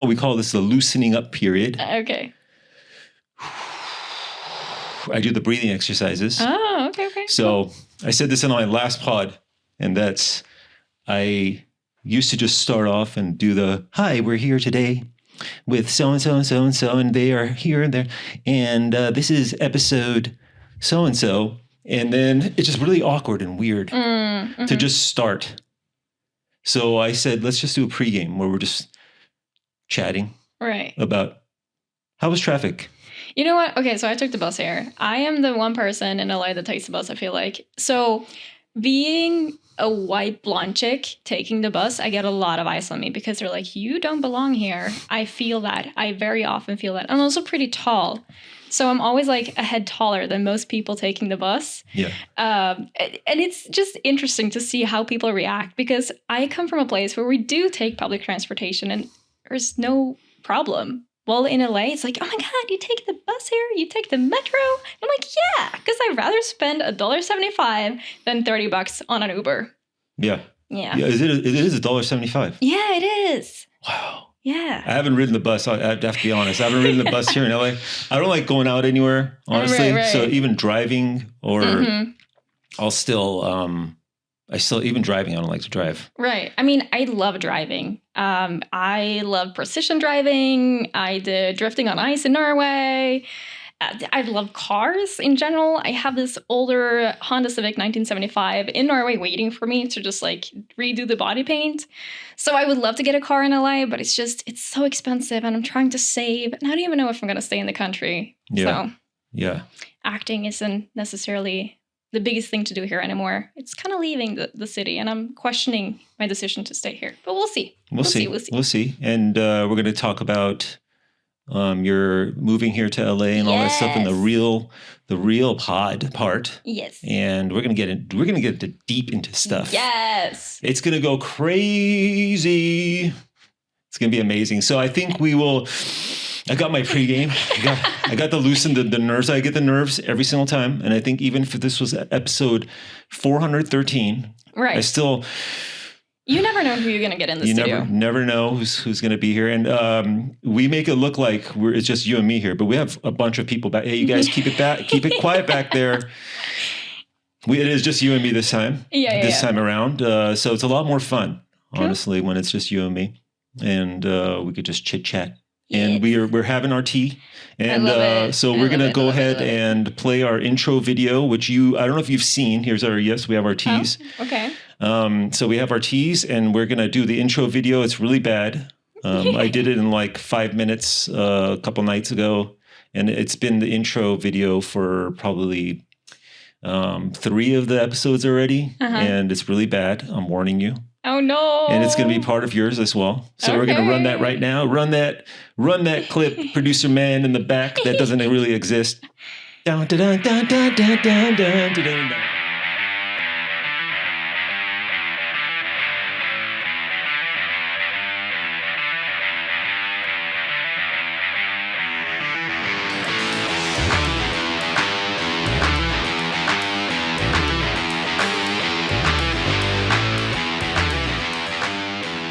We call this the loosening up period. Okay. I do the breathing exercises. Oh, okay. So I said this in my last pod, and that's, I used to just start off and do the, hi, we're here today with so-and-so and so-and-so, and they are here and there. And this is episode so-and-so. And then it's just really awkward and weird to just start. So I said, let's just do a pregame where we're just chatting about how was traffic? You know what? Okay, so I took the bus here. I am the one person in LA that takes the bus, I feel like. So being a white blonde chick taking the bus, I get a lot of eyes on me because they're like, you don't belong here. I feel that. I very often feel that. I'm also pretty tall. So I'm always like a head taller than most people taking the bus. Yeah. And it's just interesting to see how people react because I come from a place where we do take public transportation and there's no problem. Well, in LA, it's like, oh my God, you take the bus here? You take the metro? I'm like, yeah, because I'd rather spend $1.75 than $30 on an Uber. Yeah. Yeah. It is $1.75. Yeah, it is. Wow. Yeah. I haven't ridden the bus. I have to be honest. I haven't ridden the bus here in LA. I don't like going out anywhere, honestly. Right. So even driving or even driving, I don't like to drive. Right. I mean, I love driving. I love precision driving. I did drifting on ice in Norway. I love cars in general. I have this older Honda Civic 1975 in Norway waiting for me to just like redo the body paint. So I would love to get a car in LA, but it's so expensive and I'm trying to save. And I don't even know if I'm going to stay in the country. Yeah. So acting isn't necessarily the biggest thing to do here anymore. It's kind of leaving the city, and I'm questioning my decision to stay here. But we'll see. We'll see. And we're going to talk about your moving here to LA and all that stuff, and the real pod part. Yes. And we're going to get deep into stuff. Yes. It's going to go crazy. It's going to be amazing. So I think we will. I got my pregame. I got to loosen the nerves. I get the nerves every single time. And I think even if this was episode 413, right. I still... You never know who you're going to get in the studio. You never know who's going to be here. And we make it look like it's just you and me here, but we have a bunch of people back. Hey, you guys keep it quiet back there. It is just you and me this time. This time around. So it's a lot more fun, honestly, when it's just you and me. And we could just chit chat. And we're having our tea, and so we're gonna go ahead and play our intro video, which I don't know if you've seen. We have our teas. Oh, okay. So we have our teas, and we're gonna do the intro video. It's really bad. I did it in like 5 minutes a couple nights ago, and it's been the intro video for probably 3 of the episodes already, and it's really bad. I'm warning you. Oh no! And it's going to be part of yours as well. So we're going to run that right now. Run that clip, producer man in the back that doesn't really exist. Dun, dun, dun, dun, dun, dun, dun, dun, dun, dun.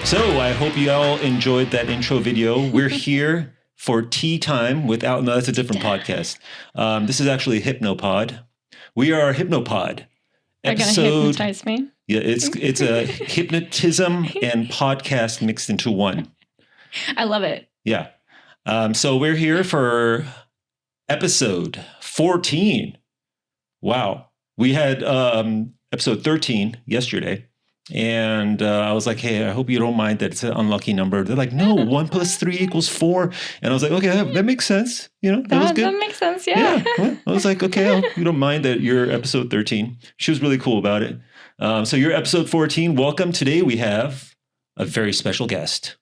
So I hope you all enjoyed that intro video. We're here for tea time no, that's a different podcast. This is actually HYPNOPOD. We are HYPNOPOD. They're going to hypnotize me. Yeah, it's a hypnotism and podcast mixed into one. I love it. Yeah. So we're here for episode 14. Wow. We had episode 13 yesterday. And I was like, hey, I hope you don't mind that it's an unlucky number. They're like, no, 1 + 3 = 4. And I was like, okay, that makes sense. You know, that was good. That makes sense, yeah. Well, I was like, okay, you don't mind that you're episode 13. She was really cool about it. So you're episode 14. Welcome. Today we have a very special guest,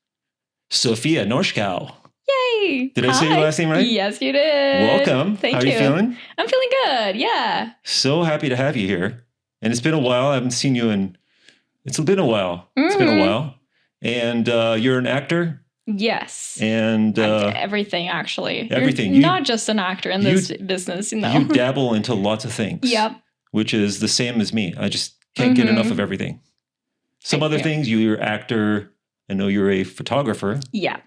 Sofia Norschau. Yay. Did I say your last name right? Yes, you did. Welcome. Thank you. How are you feeling? I'm feeling good, yeah. So happy to have you here. And it's been a while. I haven't seen you It's been a while. It's been a while. And you're an actor? Yes. And everything, actually. Everything. You're not just an actor in this business, you know. You dabble into lots of things. Yep. Which is the same as me. I just can't get enough of everything. Some other things, you're an actor. I know you're a photographer. Yeah.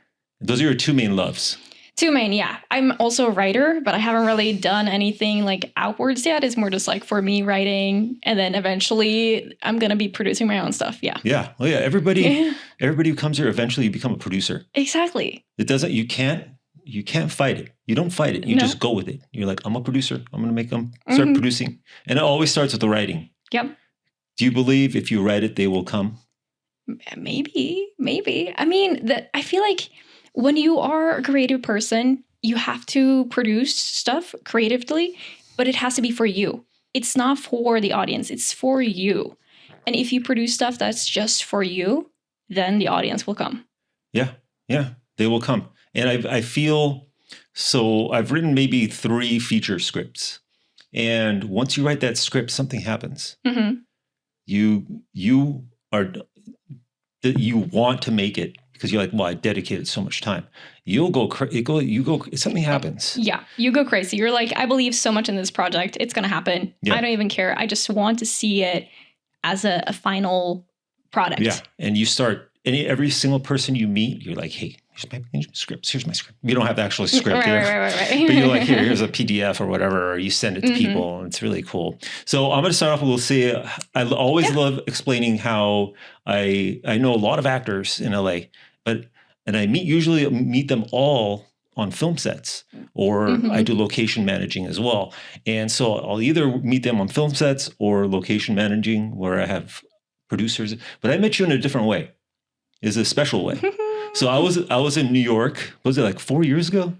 Those are your two main loves. Two main, yeah. I'm also a writer, but I haven't really done anything like outwards yet. It's more just like for me writing, and then eventually I'm gonna be producing my own stuff. Yeah. Yeah. Oh yeah. Everybody who comes here eventually you become a producer. Exactly. It doesn't. You can't fight it. You don't fight it. You just go with it. You're like, I'm a producer. I'm gonna make them start producing, and it always starts with the writing. Yep. Do you believe if you write it, they will come? Maybe. I mean, I feel like when you are a creative person, you have to produce stuff creatively, but it has to be for you. It's not for the audience. It's for you. And if you produce stuff that's just for you, then the audience will come. Yeah, they will come. And I feel, so I've written maybe 3 feature scripts. And once you write that script, something happens. Mm-hmm. You want to make it because you're like, well, I dedicated so much time. Something happens. Yeah, you go crazy. You're like, I believe so much in this project. It's going to happen. Yeah. I don't even care. I just want to see it as a final product. Yeah, and you start, every single person you meet, you're like, hey, here's my script. Here's my script. You don't have the actual script here. Right. But you're like, here's a PDF or whatever, or you send it to people, and it's really cool. So I'm going to start off, we'll say, I always love explaining how I know a lot of actors in LA, and I usually meet them all on film sets, or I do location managing as well. And so I'll either meet them on film sets or location managing where I have producers, but I met you in a different way. It's a special way. So I was in New York. Was it like 4 years ago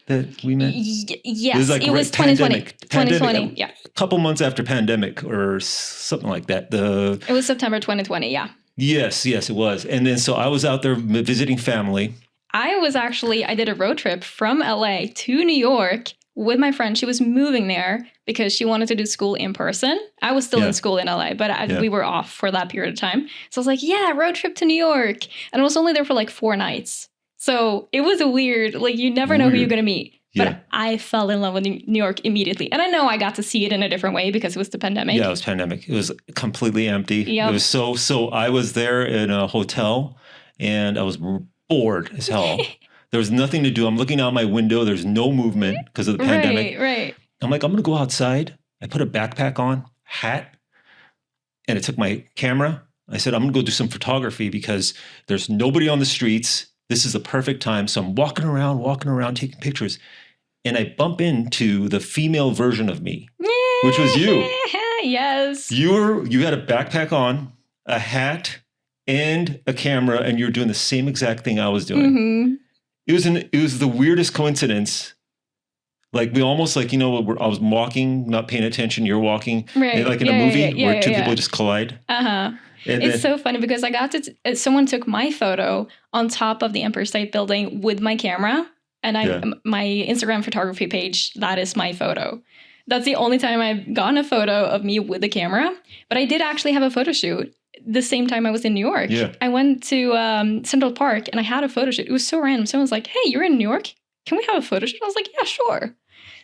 that we met? Yes, it was 2020. 2020, yeah. A couple months after pandemic or something like that. It was September 2020, yeah. Yes, it was. And then so I was out there visiting family. I did a road trip from LA to New York with my friend. She was moving there because she wanted to do school in person. I was still in school in LA, but we were off for that period of time. So I was like, road trip to New York. And I was only there for like 4 nights. So it was a weird, like you never know who you're going to meet. But I fell in love with New York immediately. And I know I got to see it in a different way because it was the pandemic. Yeah, it was pandemic. It was completely empty. Yep. It was so I was there in a hotel and I was bored as hell. There was nothing to do. I'm looking out my window. There's no movement because of the pandemic. Right. I'm like, I'm going to go outside. I put a backpack on, hat, and I took my camera. I said, I'm going to go do some photography because there's nobody on the streets. This is the perfect time. So I'm walking around, taking pictures. And I bump into the female version of me, which was you. Yes. You had a backpack on, a hat, and a camera, and you were doing the same exact thing I was doing. Mm-hmm. It was the weirdest coincidence. Like we almost like, I was walking, not paying attention. You're walking, right. Like in a movie where two people just collide. Uh-huh. It's so funny because I got to, someone took my photo on top of the Empire State Building with my camera. And my Instagram photography page, that is my photo. That's the only time I've gotten a photo of me with the camera. But I did actually have a photo shoot the same time I was in New York. Yeah. I went to Central Park and I had a photo shoot. It was so random. Someone was like, hey, you're in New York? Can we have a photo shoot? I was like, yeah, sure.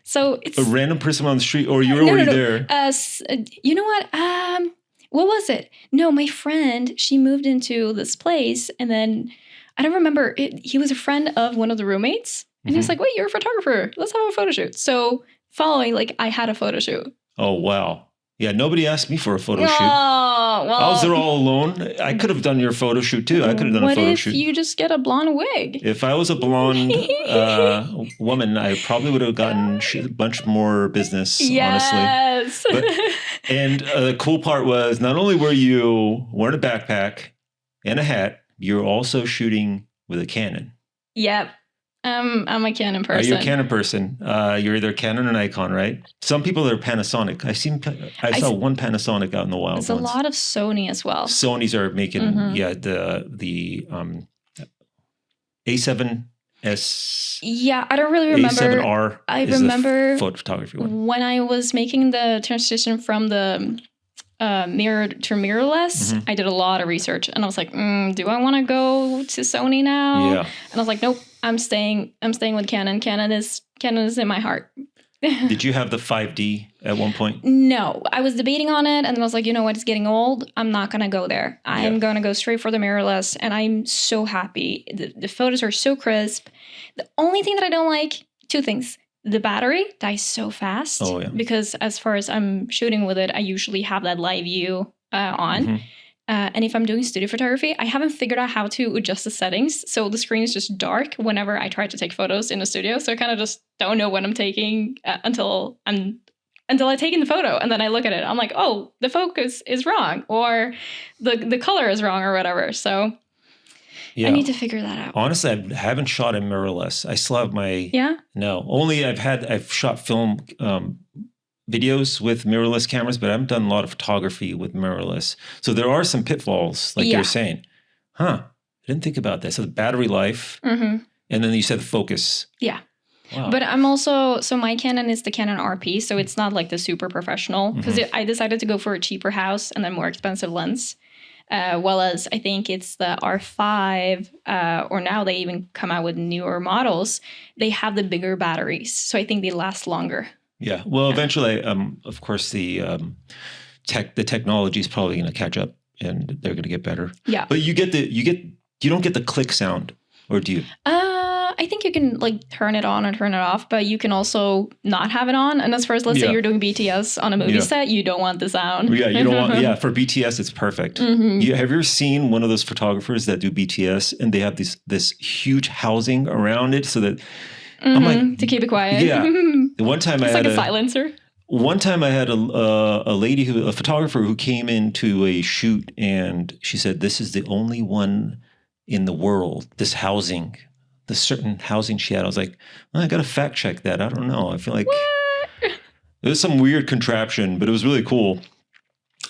So it's a random person on the street, or you were already there? You know what? What was it? No, my friend, she moved into this place, and then I don't remember. He was a friend of one of the roommates, and he was like, "Wait, you're a photographer? Let's have a photo shoot." So following, like, I had a photo shoot. Oh wow. Yeah, nobody asked me for a photo shoot. Well, I was there all alone. I could have done your photo shoot too. I could have done a photo shoot. What if you just get a blonde wig? If I was a blonde woman, I probably would have gotten a bunch more business, yes. honestly. And the cool part was not only were you wearing a backpack and a hat, you're also shooting with a Canon. Yep. I'm a Canon person. You're a Canon person. You're either Canon or Nikon, right? Some people are Panasonic. I saw one Panasonic out in the wild. There's a lot of Sony as well. Sony's are making the A7S. Yeah, I don't really remember. A7R. I remember the photography one. When I was making the transition from the mirror to mirrorless, I did a lot of research, and I was like, do I want to go to Sony now? Yeah. And I was like, nope, I'm staying with Canon. Canon is in my heart. Did you have the 5D at one point? No, I was debating on it and I was like, you know what, it's getting old. I'm not going to go there. I'm going to go straight for the mirrorless. And I'm so happy. The photos are so crisp. The only thing that I don't like, two things. The battery dies so fast. Oh, yeah. Because as far as I'm shooting with it, I usually have that live view on. Mm-hmm. And if I'm doing studio photography, I haven't figured out how to adjust the settings. So the screen is just dark whenever I try to take photos in the studio. So I kind of just don't know what I'm taking until I take in the photo. And then I look at it. I'm like, oh, the focus is wrong. Or the color is wrong or whatever. So yeah. I need to figure that out. Honestly, I haven't shot in mirrorless. I still have my... Yeah? No. Only I've shot film... videos with mirrorless cameras, but I haven't done a lot of photography with mirrorless. So there are some pitfalls, like you're saying. I didn't think about that. So the battery life, and then you said the focus. Yeah. Wow. But I'm also, so my Canon is the Canon RP, so it's not like the super professional, because I decided to go for a cheaper house and then more expensive lens. Well as I think it's the R5, or now they even come out with newer models, they have the bigger batteries. So I think they last longer. Yeah. Well, eventually, of course, the technology is probably going to catch up, and they're going to get better. Yeah. But you don't get the click sound, or do you? I think you can like turn it on or turn it off, but you can also not have it on. And as far as let's say you're doing BTS on a movie set, you don't want the sound. Yeah, you don't want. Yeah, for BTS, it's perfect. Have you ever seen one of those photographers that do BTS, and they have this huge housing around it so that. I'm like, to keep it quiet. Yeah. One time it's like a silencer. One time I had a lady a photographer who came into a shoot, and she said, "This is the only one in the world. This housing, the certain housing she had." I was like, well, I got to fact check that. I don't know. I feel like it was some weird contraption, but it was really cool.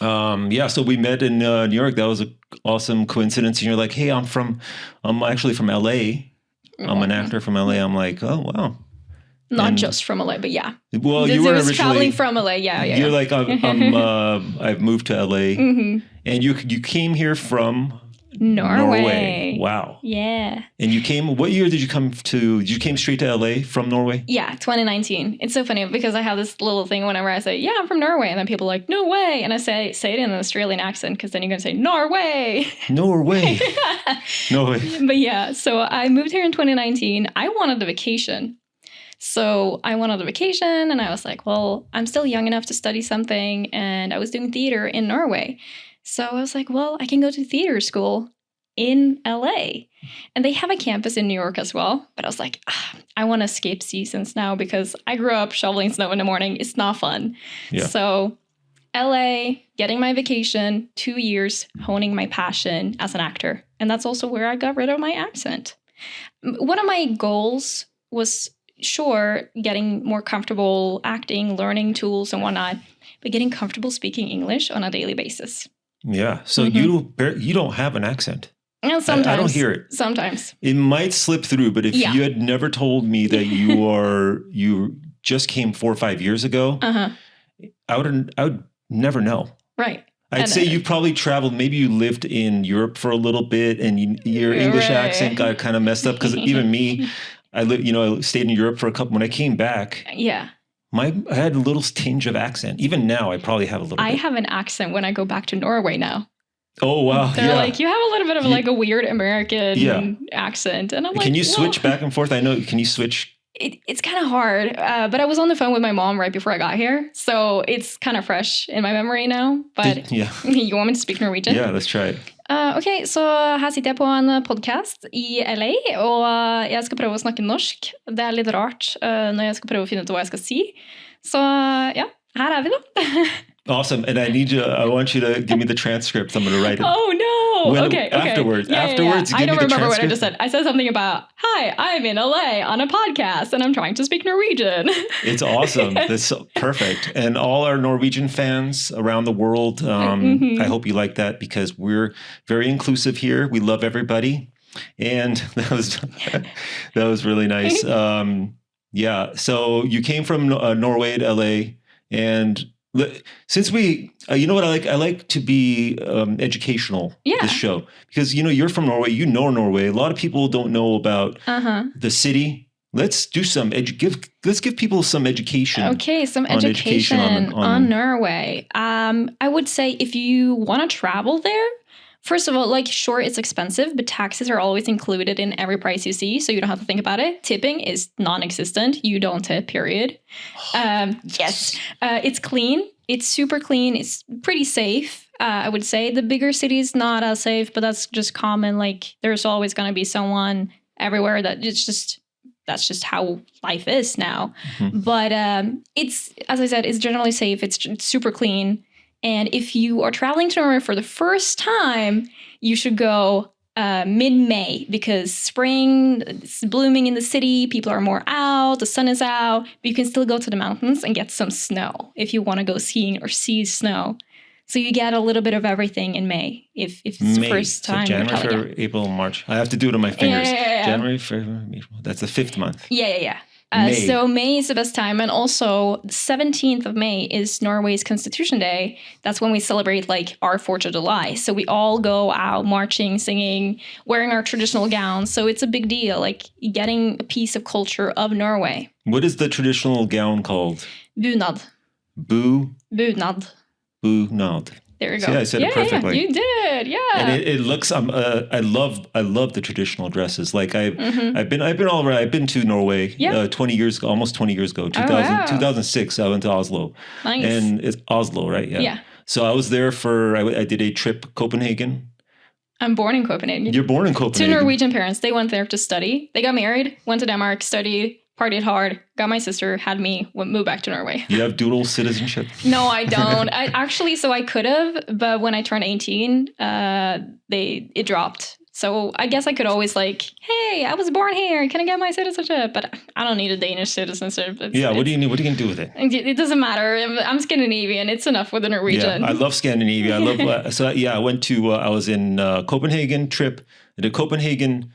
So we met in New York. That was an awesome coincidence. And you're like, "Hey, I'm actually from LA." I'm an actor from LA. I'm like, oh, wow. Not just from LA, but yeah. Well, you were originally traveling from LA. Yeah. You're like, I've moved to LA. And you came here from Norway. Wow. Yeah. And you came, what year did you come to, did you came straight to LA from Norway? Yeah, 2019. It's so funny because I have this little thing whenever I say, yeah, I'm from Norway. And then people are like, no way. And I say it in an Australian accent because then you're going to say, Norway. Norway. Norway. But yeah, so I moved here in 2019. I wanted a vacation. So I went on a vacation and I was like, well, I'm still young enough to study something. And I was doing theater in Norway. So I was like, well, I can go to theater school in LA. And they have a campus in New York as well. But I was like, I want to skip seasons now because I grew up shoveling snow in the morning. It's not fun. Yeah. So LA, getting my vacation, 2 years, honing my passion as an actor. And that's also where I got rid of my accent. One of my goals was, sure, getting more comfortable acting, learning tools and whatnot, but getting comfortable speaking English on a daily basis. Yeah. So you don't have an accent. And sometimes. I don't hear it. Sometimes. It might slip through, but if you had never told me that you just came 4 or 5 years ago, I would never know. Right. I'd say you probably traveled, maybe you lived in Europe for a little bit and your English accent got kind of messed up because even me, I stayed in Europe for a couple, when I came back. Yeah. I had a little tinge of accent. Even now, I probably have a little bit. I have an accent when I go back to Norway now. Oh, wow. They're like, you have a little bit of like a weird American accent. And I'm like, can you switch back and forth? I know. Can you switch? It's kind of hard. But I was on the phone with my mom right before I got here. So it's kind of fresh in my memory now. But you want me to speak Norwegian? Yeah, let's try it. Ok, så her sitter jeg på en podcast i LA, og jeg skal prøve å snakke norsk. Det er litt rart når jeg skal prøve å finne ut hva jeg skal si. Så ja, her er vi da. Awesome. And I want you to give me the transcript. I'm going to write it. Oh, no. Okay. Afterwards. Yeah, afterwards. I don't remember what I just said. I said something about, hi, I'm in LA on a podcast and I'm trying to speak Norwegian. It's awesome. That's perfect. And all our Norwegian fans around the world, I hope you like that because we're very inclusive here. We love everybody. And that was really nice. So you came from Norway to LA, and since we, you know what I like? I like to be educational, this show. Because, you're from Norway, Norway. A lot of people don't know about the city, let's do let's give people some education. Okay, some education on Norway. I would say if you want to travel there, first of all, like, sure, it's expensive, but taxes are always included in every price you see, so you don't have to think about it. Tipping is non-existent. You don't tip, period. Yes. It's clean. It's super clean. It's pretty safe. I would say the bigger cities, not as safe, but that's just common. Like, there's always going to be someone everywhere that's just how life is now. Mm-hmm. But it's, as I said, it's generally safe. It's super clean. And if you are traveling to Norway for the first time, you should go mid-May, because spring is blooming in the city. People are more out. The sun is out. But you can still go to the mountains and get some snow if you want to go skiing or see snow. So you get a little bit of everything in May if it's the first time. So January, February, April, March. I have to do it on my fingers. Yeah. January, February, April. That's the 5th month. Yeah. So May is the best time. And also 17th of May is Norway's Constitution Day. That's when we celebrate like our 4th of July. So we all go out marching, singing, wearing our traditional gowns. So it's a big deal, like getting a piece of culture of Norway. What is the traditional gown called? Bunad. Bunad. Bunad. There you go. See, I said it perfectly. You did, yeah. And it looks. I love the traditional dresses. Like I've been all right. I've been to Norway. 20 years ago, almost 20 years ago. 2006. I went to Oslo. Nice. And it's Oslo, right? Yeah. So I was there I did a trip Copenhagen. I'm born in Copenhagen. You're born in Copenhagen. Two Norwegian parents. They went there to study. They got married, went to Denmark, studied, partied hard, got my sister, had me, moved back to Norway. You have dual citizenship? No, I don't. I could have, but when I turned 18, it dropped. So I guess I could always like, hey, I was born here. Can I get my citizenship? But I don't need a Danish citizenship. What do you need? What are you going to do with it? It doesn't matter. I'm Scandinavian. It's enough with a Norwegian. Yeah, I love Scandinavia. I love. I went to. I was in Copenhagen trip. I did Copenhagen,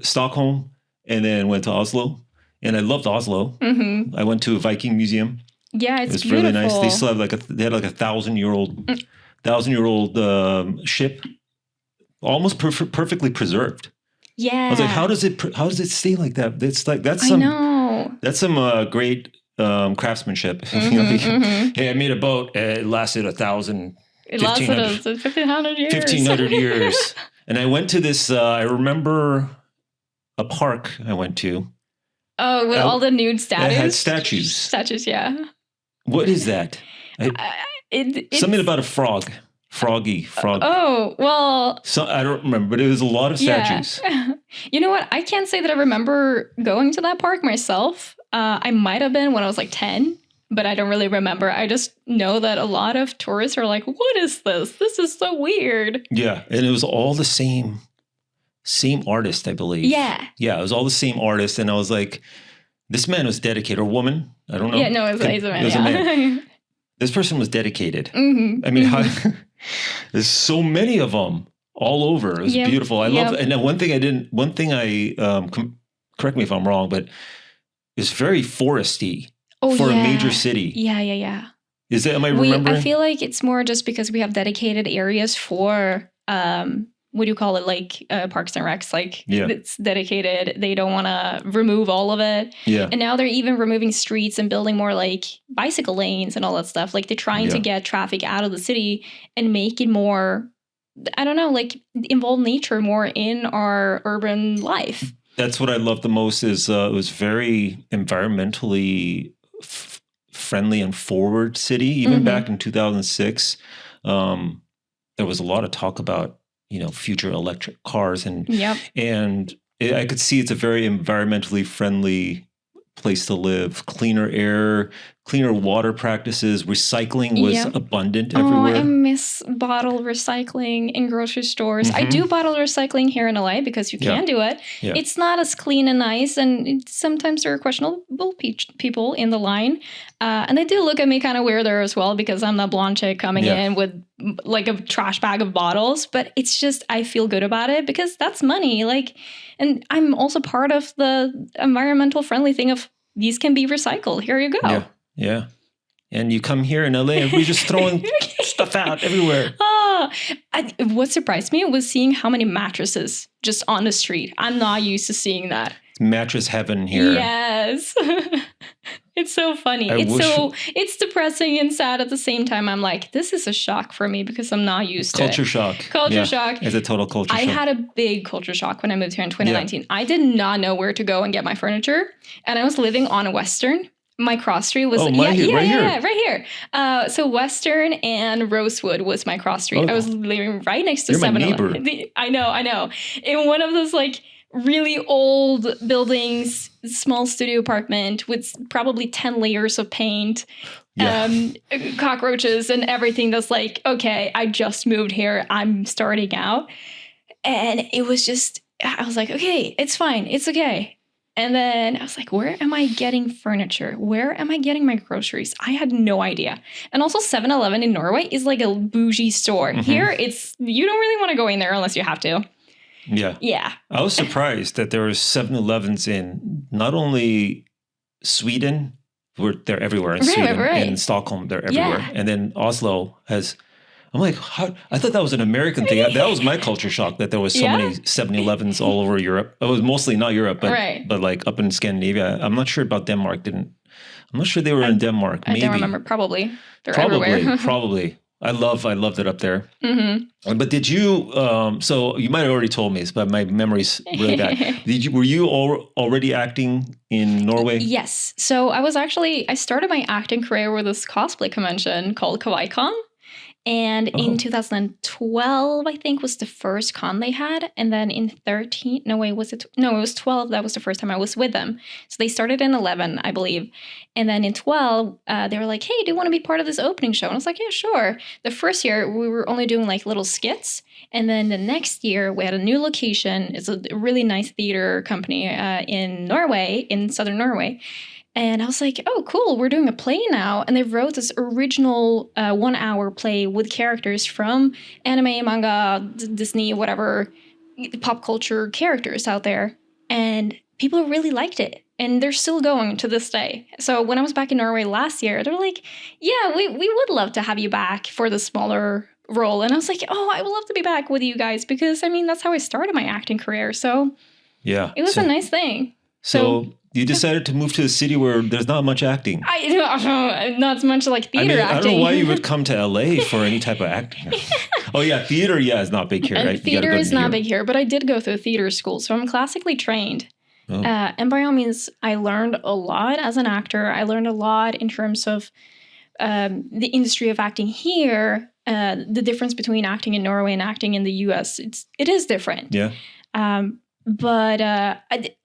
Stockholm, and then went to Oslo. And I loved Oslo. Mm-hmm. I went to a Viking museum. Yeah, it was beautiful. Really nice. They still have they had like a 1,000-year-old ship. Almost perfectly preserved. Yeah. I was like, how does it stay like that? It's like that's some great craftsmanship. Hey, I made a boat. It lasted 1,000. It lasted 1,500 years. 1,500 years. And I went to this. I remember a park I went to. Oh, with all the nude statues. It had statues. Statues, yeah. What is that? Something about a frog. Frog. Oh, well. So I don't remember, but it was a lot of statues. Yeah. You know what? I can't say that I remember going to that park myself. I might have been when I was like 10, but I don't really remember. I just know that a lot of tourists are like, what is this? This is so weird. Yeah. And it was all the same artist, I believe. Yeah. Yeah. It was all the same artist. And I was like, this man was dedicated, or woman. I don't know. Yeah, no, he's a man. It was a man. This person was dedicated. Mm-hmm. I mean, there's so many of them all over. It was beautiful. I love it. And then one thing I correct me if I'm wrong, but it's very foresty for a major city. Yeah. Is that, am I remembering? I feel like it's more just because we have dedicated areas for, what do you call it? Like Parks and Recs, it's dedicated. They don't want to remove all of it. Yeah. And now they're even removing streets and building more like bicycle lanes and all that stuff. Like they're trying to get traffic out of the city and make it more, I don't know, like involve nature more in our urban life. That's what I love the most is it was very environmentally friendly and forward city. Even back in 2006, there was a lot of talk about future electric cars and I could see it's a very environmentally friendly place to live. Cleaner air, cleaner water practices. Recycling was abundant everywhere. I miss bottle recycling in grocery stores. I do bottle recycling here in LA because you can do it. Yeah. It's not as clean and nice, and sometimes there are questionable people in the line. And they do look at me kind of weird there as well because I'm that blonde chick coming in with like a trash bag of bottles. But it's just, I feel good about it because that's money. And I'm also part of the environmental friendly thing of these can be recycled. Here you go. Yeah. And you come here in LA and we're just throwing stuff out everywhere. What surprised me was seeing how many mattresses just on the street. I'm not used to seeing that. mattress heaven here. Yes. It's so funny. It's depressing and sad at the same time. I'm like, this is a shock for me because I'm not used to it. Culture shock. Culture shock. It's a total culture shock. I had a big culture shock when I moved here in 2019. Yeah. I did not know where to go and get my furniture. And I was living on Western. My cross street was right here. So Western and Rosewood was my cross street. I was living right next to 7-Eleven. I know. In one of those like really old buildings, small studio apartment with probably 10 layers of paint, cockroaches and everything. That's like, okay, I just moved here. I'm starting out. And it was just, I was like, okay, it's fine. It's okay. And then I was like, where am I getting furniture? Where am I getting my groceries? I had no idea. And also 7-Eleven in Norway is like a bougie store. Mm-hmm. Here, you don't really want to go in there unless you have to. Yeah. Yeah. I was surprised that there were 7-Elevens in not only Sweden, they're everywhere in Sweden. Right. In Stockholm, they're everywhere. Yeah. And then Oslo has... I'm like, I thought that was an American thing. That was my culture shock, that there was so many 7-Elevens all over Europe. It was mostly not Europe, but like up in Scandinavia. I'm not sure about Denmark. I'm not sure they were in Denmark. Maybe. I don't remember. Probably. They're everywhere. Probably. I loved it up there. Mm-hmm. But did you, so you might have already told me, but my memory's really bad. Were you already acting in Norway? Yes. So I started my acting career with this cosplay convention called KawaiiCon. And in 2012, I think, was the first con they had. And then in 13, it was 12. That was the first time I was with them. So they started in 11, I believe. And then in 12, they were like, hey, do you want to be part of this opening show? And I was like, yeah, sure. The first year, we were only doing like little skits. And then the next year, we had a new location. It's a really nice theater company in Norway, in southern Norway. And I was like, oh, cool, we're doing a play now. And they wrote this original 1-hour play with characters from anime, manga, Disney, whatever, pop culture characters out there. And people really liked it. And they're still going to this day. So when I was back in Norway last year, they're like, yeah, we would love to have you back for the smaller role. And I was like, oh, I would love to be back with you guys because, I mean, that's how I started my acting career. So yeah, it was a nice thing. So you decided to move to a city where there's not much acting. Not as much like theater acting. I don't know why you would come to LA for any type of acting. Oh yeah, theater, is not big here, right? Theater is not big here, but I did go through theater school, so I'm classically trained. Oh. And by all means, I learned a lot as an actor. I learned a lot in terms of the industry of acting here, the difference between acting in Norway and acting in the US. It is different. Yeah. But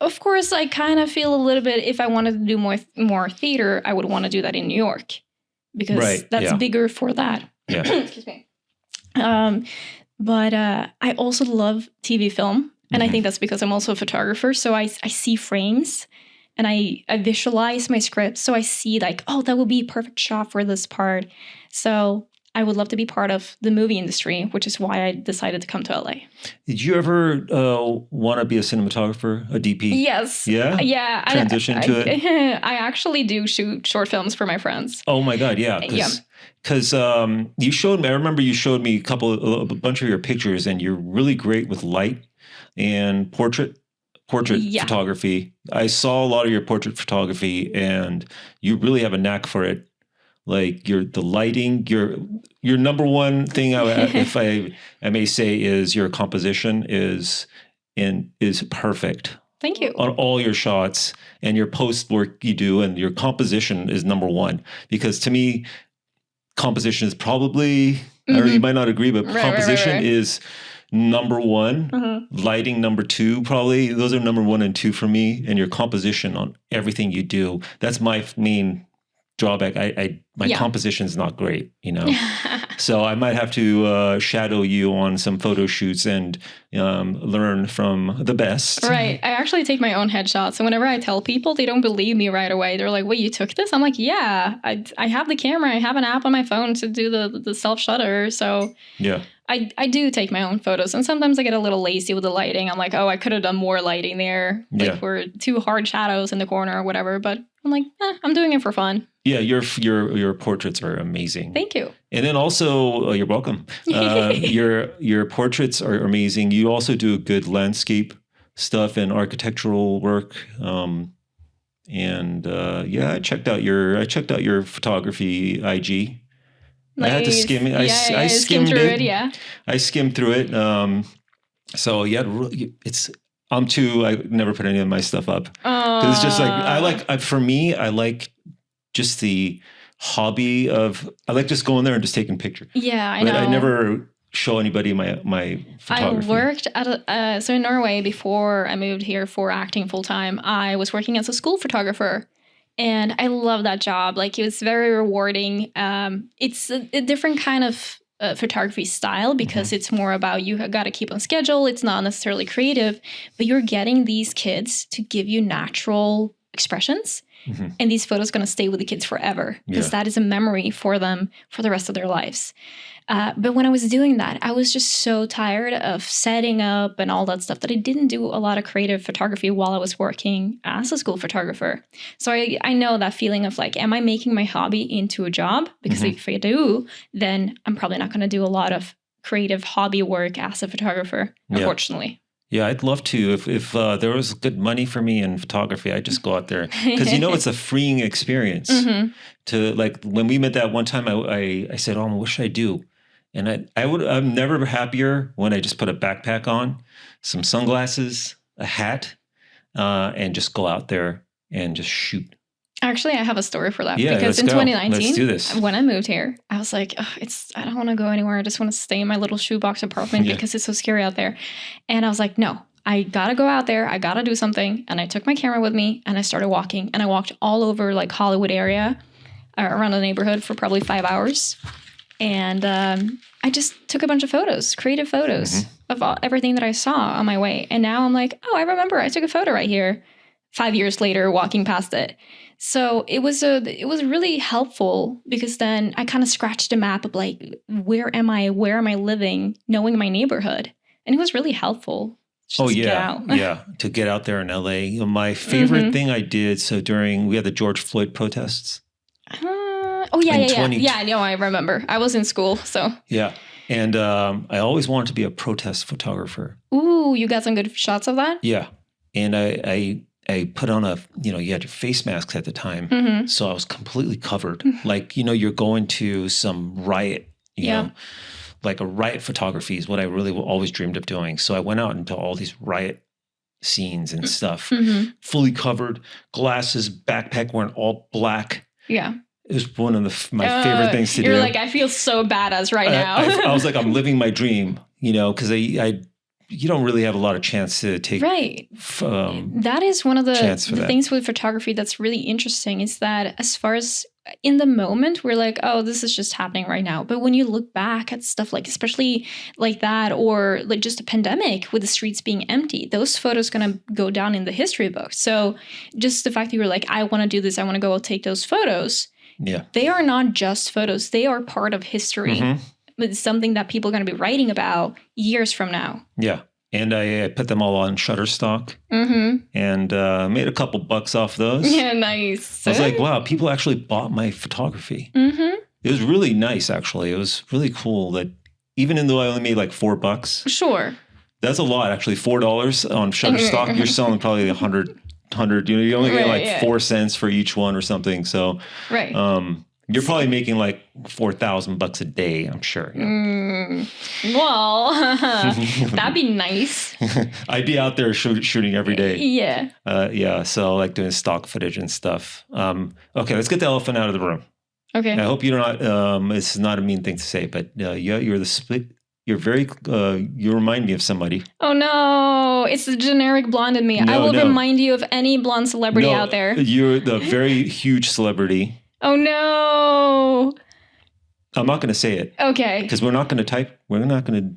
of course, I kind of feel a little bit, if I wanted to do more theater, I would want to do that in New York because that's bigger for that. Yeah. Excuse me. But I also love TV film. And I think that's because I'm also a photographer. So I see frames and I visualize my script. So I see like, oh, that would be a perfect shot for this part. So I would love to be part of the movie industry, which is why I decided to come to LA. Did you ever want to be a cinematographer, a DP? Yes. Yeah? Yeah. Transition to it? I actually do shoot short films for my friends. Oh my God, yeah. Because you showed me, I remember you showed me a bunch of your pictures and you're really great with light and portrait photography. I saw a lot of your portrait photography and you really have a knack for it. Like the lighting, your number one thing, if I may say, is your composition is perfect. Thank you. On all your shots and your post work you do, and your composition is number one. Because to me, composition is probably, or you might not agree, but composition is number one. Mm-hmm. Lighting number two, probably. Those are number 1 and 2 for me. And your composition on everything you do. That's my main drawback. My composition is not great, so I might have to shadow you on some photo shoots and learn from the best. Right. I actually take my own headshots. And whenever I tell people, they don't believe me right away. They're like, wait, you took this? I'm like, yeah, I have the camera. I have an app on my phone to do the self-shutter. So yeah, I do take my own photos. And sometimes I get a little lazy with the lighting. I'm like, oh, I could have done more lighting there. Like we're too hard shadows in the corner or whatever. But I'm like, I'm doing it for fun. Yeah, your portraits are amazing. Thank you. And then also, you're welcome. Your portraits are amazing. You also do a good landscape stuff and architectural work. I checked out your photography IG. Nice. I had to skim it. I skimmed through it. Yeah. I skimmed through it. So yeah, I never put any of my stuff up because it's just like for me, I like just the hobby of I like just going there and just taking pictures. Yeah, I know. I never show anybody my photography. I worked at so in Norway before I moved here for acting full time. I was working as a school photographer, and I love that job. Like, it was very rewarding. It's a different kind of photography style because it's more about you got to keep on schedule. It's not necessarily creative, but you're getting these kids to give you natural expressions. And these photos going to stay with the kids forever because that is a memory for them for the rest of their lives. But when I was doing that, I was just so tired of setting up and all that stuff that I didn't do a lot of creative photography while I was working as a school photographer. So I know that feeling of like, am I making my hobby into a job? Because if I do, then I'm probably not going to do a lot of creative hobby work as a photographer, unfortunately. Yeah, I'd love to. If there was good money for me in photography, I'd just go out there because it's a freeing experience. To like when we met that one time, I said, "Oh, what should I do?" And I'm never happier when I just put a backpack on, some sunglasses, a hat, and just go out there and just shoot. Actually, I have a story for that because in 2019, let's do this. When I moved here, I was like, I don't want to go anywhere. I just want to stay in my little shoebox apartment because it's so scary out there. And I was like, no, I got to go out there. I got to do something. And I took my camera with me and I started walking, and I walked all over like Hollywood area around the neighborhood for probably 5 hours. And I just took a bunch of photos, creative photos of everything that I saw on my way. And now I'm like, oh, I remember I took a photo right here 5 years later walking past it. So it was really helpful because then I kind of scratched a map of like, where am I living, knowing my neighborhood. And it was really helpful. To get out there in LA. My favorite thing I did, we had the George Floyd protests. Yeah, no, I remember. I was in school, so. Yeah. And I always wanted to be a protest photographer. Ooh, you got some good shots of that? Yeah. And I put on you had your face masks at the time. So I was completely covered. Like, you're going to some riot, you know, like a riot photography is what I really always dreamed of doing. So I went out into all these riot scenes and stuff, fully covered, glasses, backpack, wearing all black. Yeah. It was one of my favorite things to do. You're like, I feel so badass right now. I was like, I'm living my dream, because you don't really have a lot of chance to take. Right. That is one of the things with photography that's really interesting is that as far as in the moment, we're like, oh, this is just happening right now. But when you look back at stuff like, especially like that, or like just a pandemic with the streets being empty, those photos going to go down in the history books. So just the fact that you were like, I want to do this, I want to go take those photos. Yeah. They are not just photos. They are part of history. It's something that people are going to be writing about years from now. Yeah. And I put them all on Shutterstock and made a couple bucks off those. Yeah, nice. I was like, wow, people actually bought my photography. It was really nice, actually. It was really cool that even though I only made like $4. Sure. That's a lot, actually. $4 on Shutterstock. You're selling probably 100. You only get like 4 cents for each one or something. So, you're probably making like $4,000 a day, I'm sure. Well, that'd be nice. I'd be out there shooting every day. Yeah. So like doing stock footage and stuff. Okay, let's get the elephant out of the room. Okay. I hope you're not. It's not a mean thing to say, but you're the split. You're very. You remind me of somebody. Oh no! It's the generic blonde in me. I will remind you of any blonde celebrity out there. You're the very huge celebrity. Oh no! I'm not going to say it. Okay. Because we're not going to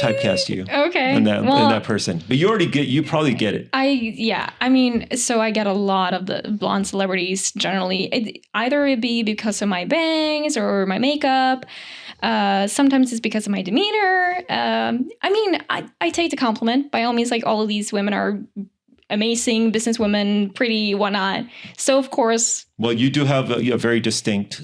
typecast you. Okay. In that person. But you probably get it. I mean, so I get a lot of the blonde celebrities generally. Either it be because of my bangs or my makeup. Sometimes it's because of my demeanor. I mean, I take the compliment. By all means, like all of these women are amazing businesswomen, pretty, whatnot. So of course. Well, you do have a very distinct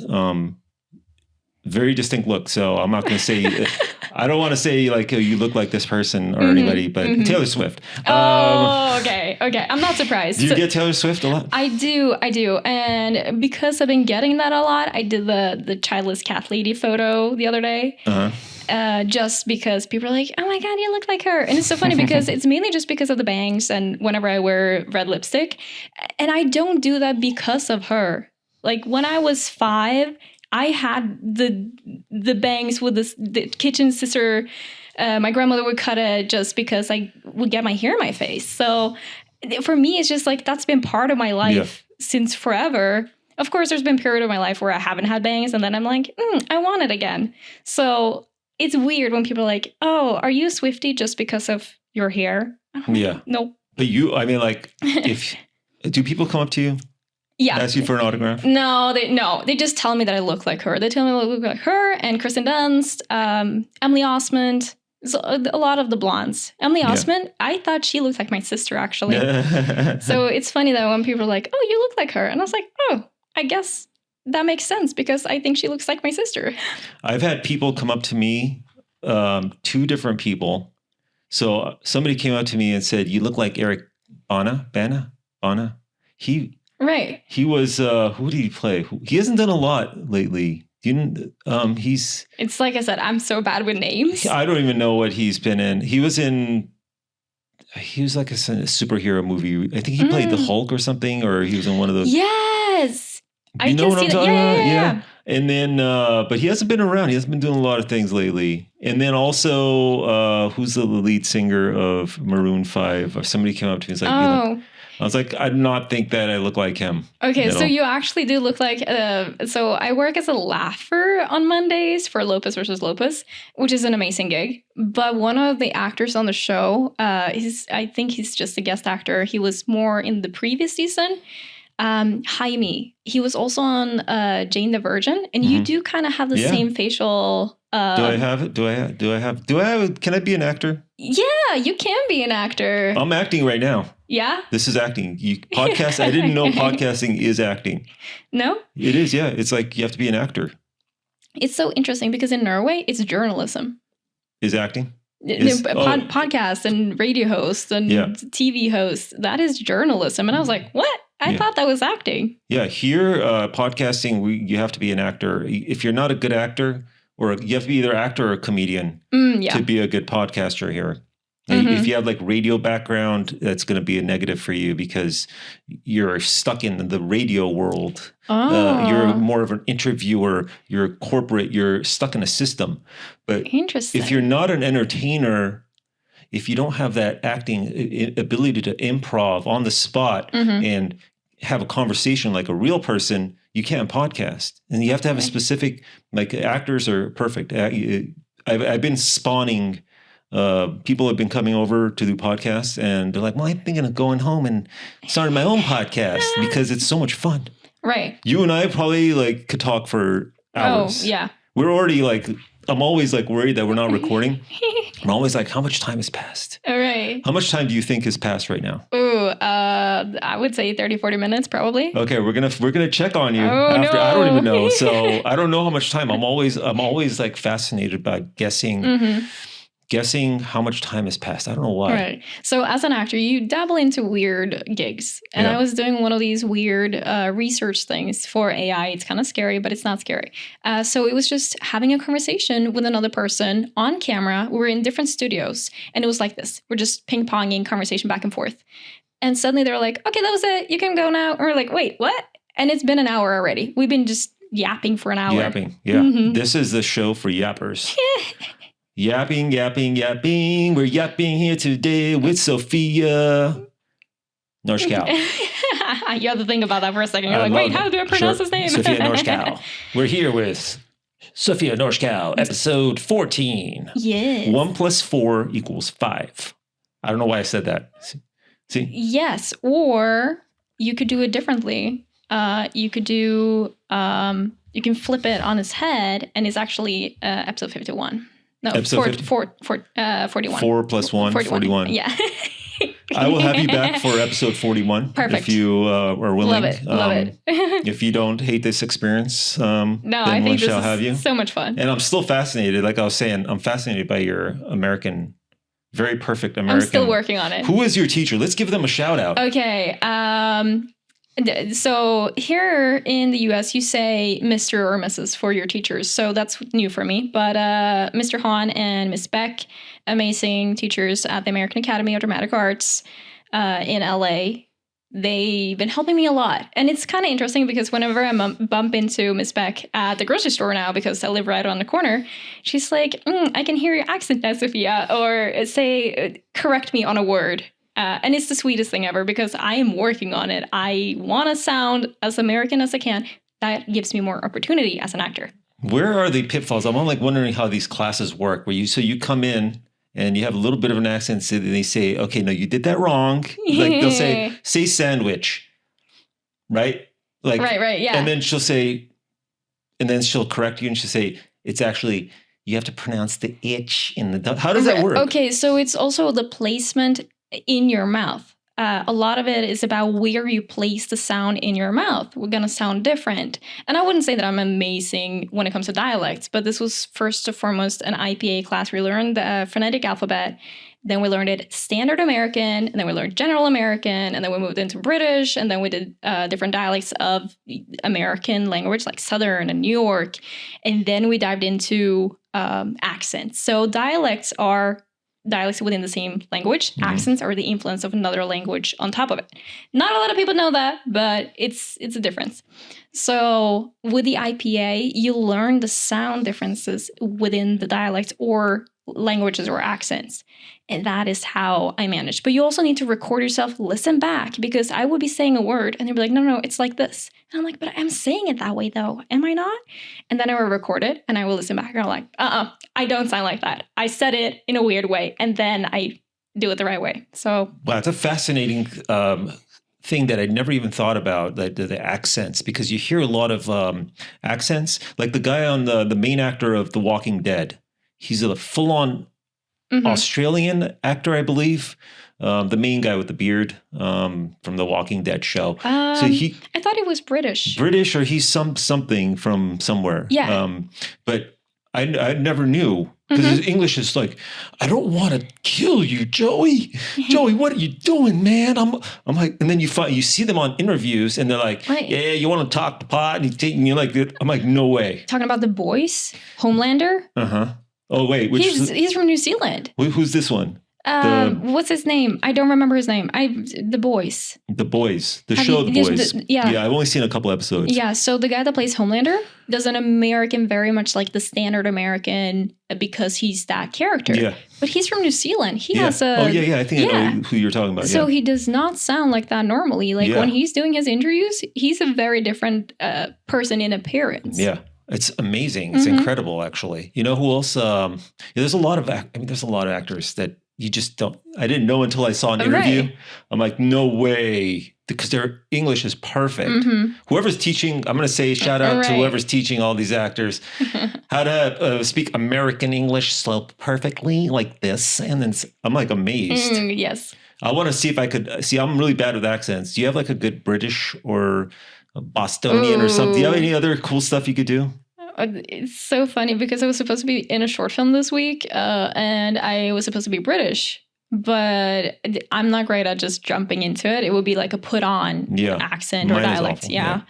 very distinct look. So I'm not going to say, I don't want to say like, oh, you look like this person or anybody, but Taylor Swift. Okay. I'm not surprised. Do you get Taylor Swift a lot? I do. And because I've been getting that a lot, I did the childless cat lady photo the other day. Just because people are like, oh my God, you look like her. And it's so funny because it's mainly just because of the bangs and whenever I wear red lipstick. And I don't do that because of her. Like when I was 5, I had the bangs with the kitchen scissor. My grandmother would cut it just because I would get my hair in my face. So for me, it's just like that's been part of my life since forever. Of course, there's been a period of my life where I haven't had bangs. And then I'm like, I want it again. So it's weird when people are like, oh, are you a Swiftie just because of your hair? Yeah. Nope. But I mean, like, do people come up to you? Yeah. Ask you for an autograph? No, they just tell me that I look like her. They tell me I look like her and Kristen Dunst, Emily Osment, so a lot of the blondes. Emily Osment, I thought she looked like my sister, actually. So it's funny that when people are like, oh, you look like her. And I was like, oh, I guess that makes sense because I think she looks like my sister. I've had people come up to me, 2 different people. So somebody came up to me and said, you look like Eric Bana. He was, who did he play? He hasn't done a lot lately. It's like I said, I'm so bad with names. I don't even know what he's been in. He was like a superhero movie. I think he played the Hulk or something, or he was in one of those. Yes. You know what I'm talking about? Yeah. And then, but he hasn't been around. He hasn't been doing a lot of things lately. And then also, who's the lead singer of Maroon 5? Somebody came up to me and was like, I was like, I do not think that I look like him. Okay, so you actually do look like, so I work as a laugher on Mondays for Lopez versus Lopez, which is an amazing gig. But one of the actors on the show, I think he's just a guest actor. He was more in the previous season. Jaime, he was also on Jane the Virgin, and you do kind of have the same facial. Do I have it? Can I be an actor? Yeah, you can be an actor. I'm acting right now. Yeah? This is acting. Podcast. I didn't know podcasting is acting. No? It is, yeah. It's like you have to be an actor. It's so interesting because in Norway, it's journalism. Is acting? Podcasts and radio hosts and TV hosts. That is journalism. And I was like, what? I thought that was acting. Yeah, here, podcasting, you have to be an actor. If you're not a good actor, or you have to be either actor or comedian to be a good podcaster here. If you have like radio background, that's going to be a negative for you because you're stuck in the radio world. You're more of an interviewer. You're corporate. You're stuck in a system. But if you're not an entertainer, if you don't have that acting ability to improv on the spot and have a conversation like a real person, you can't podcast. And you have to have a specific, like actors are perfect. I've been spawning. People have been coming over to do podcasts and they're like, well, I'm thinking of going home and starting my own podcast because it's so much fun. Right. You and I probably like could talk for hours. Oh, yeah. We're already like, I'm always like worried that we're not recording. I'm always like, how much time has passed? All right. How much time do you think has passed right now? Ooh, I would say 30, 40 minutes probably. Okay, we're gonna check on you after. No. I don't even know. So I don't know how much time. I'm always like fascinated by guessing how much time has passed. I don't know why. Right. So as an actor, you dabble into weird gigs. And I was doing one of these weird research things for AI. It's kind of scary, but it's not scary. So it was just having a conversation with another person on camera. We were in different studios. And it was like this. We're just ping-ponging conversation back and forth. And suddenly they were like, okay, that was it. You can go now. And we're like, wait, what? And it's been an hour already. We've been just yapping for an hour. Yapping, yeah. This is the show for yappers. Yapping. We're yapping here today with Sofia Norschau. You have to think about that for a second. You're like, wait, how do I pronounce his name? Sofia Norschau. We're here with Sofia Norschau, episode 14. Yes. 1 + 4 = 5. I don't know why I said that. See? Yes. Or you could do it differently. You could do, you can flip it on his head and it's actually episode 51. No, episode 41. 4 + 1, 41. Yeah. I will have you back for episode 41. Perfect. If you are willing. Love it. If you don't hate this experience, No, then I think shall this have you. is so much fun. And I'm still fascinated. Like I was saying, I'm fascinated by your American, very perfect American. I'm still working on it. Who is your teacher? Let's give them a shout out. Okay. So here in the US, you say Mr. or Mrs. for your teachers. So that's new for me. But Mr. Hahn and Miss Beck, amazing teachers at the American Academy of Dramatic Arts in LA. They've been helping me a lot. And it's kind of interesting because whenever I bump into Miss Beck at the grocery store now, because I live right on the corner, she's like, I can hear your accent now, Sofia, or say, correct me on a word. And it's the sweetest thing ever because I am working on it. I want to sound as American as I can. That gives me more opportunity as an actor. Where are the pitfalls? I'm like wondering how these classes work. So you come in and you have a little bit of an accent, so they say, okay, no, you did that wrong. Like they'll say sandwich, right? Like, right, yeah. And then she'll correct you and she'll say, it's actually, you have to pronounce the itch in the, how does that work? Okay, so it's also the placement in your mouth. A lot of it is about where you place the sound in your mouth. We're going to sound different. And I wouldn't say that I'm amazing when it comes to dialects, but this was first and foremost an IPA class. We learned the phonetic alphabet. Then we learned it standard American, and then we learned general American, and then we moved into British, and then we did different dialects of American language like Southern and New York. And then we dived into accents. So dialects are dialects within the same language. Mm-hmm. Accents are the influence of another language on top of it. Not a lot of people know that, but it's a difference. So with the IPA, you learn the sound differences within the dialects or languages or accents. And that is how I manage. But you also need to record yourself, listen back, because I would be saying a word and they'd be like, no, it's like this. And I'm like, but I'm saying it that way though. Am I not? And then I will record it and I will listen back and I'm like, I don't sound like that. I said it in a weird way. And then I do it the right way. So. Wow, it's a fascinating thing that I never even thought about, like the accents, because you hear a lot of accents. Like the guy on the main actor of The Walking Dead. He's a full-on Australian actor, I believe. The main guy with the beard from the Walking Dead show. So I thought he was British. Or he's something from somewhere. Yeah. But I never knew because his English is like, I don't want to kill you, Joey. Joey, what are you doing, man? I'm like, and then you see them on interviews and they're like, right. Yeah, you want to talk to pot? And you're like, I'm like, no way. Talking about The Boys, Homelander. Oh, wait. He's from New Zealand. Who's this one? What's his name? I don't remember his name. The Boys. The Boys. The show The Boys. Yeah, I've only seen a couple episodes. Yeah, so the guy that plays Homelander does an American very much like the standard American because he's that character. Yeah. But he's from New Zealand. He has a... Oh, yeah. I think I know who you're talking about. So he does not sound like that normally. Like when he's doing his interviews, he's a very different person in appearance. Yeah. It's amazing. It's incredible, actually. You know who else? There's a lot of actors that you just don't. I didn't know until I saw an interview. Right. I'm like, no way, because their English is perfect. Whoever's teaching, I'm going to say shout out to whoever's teaching all these actors how to speak American English so perfectly like this, and then I'm like amazed. Yes. I want to see if I could see. I'm really bad with accents. Do you have like a good British or Bostonian or something? Do you have any other cool stuff you could do? It's so funny because I was supposed to be in a short film this week and I was supposed to be British, but I'm not great at just jumping into it. It would be like a put on accent or dialect. Yeah.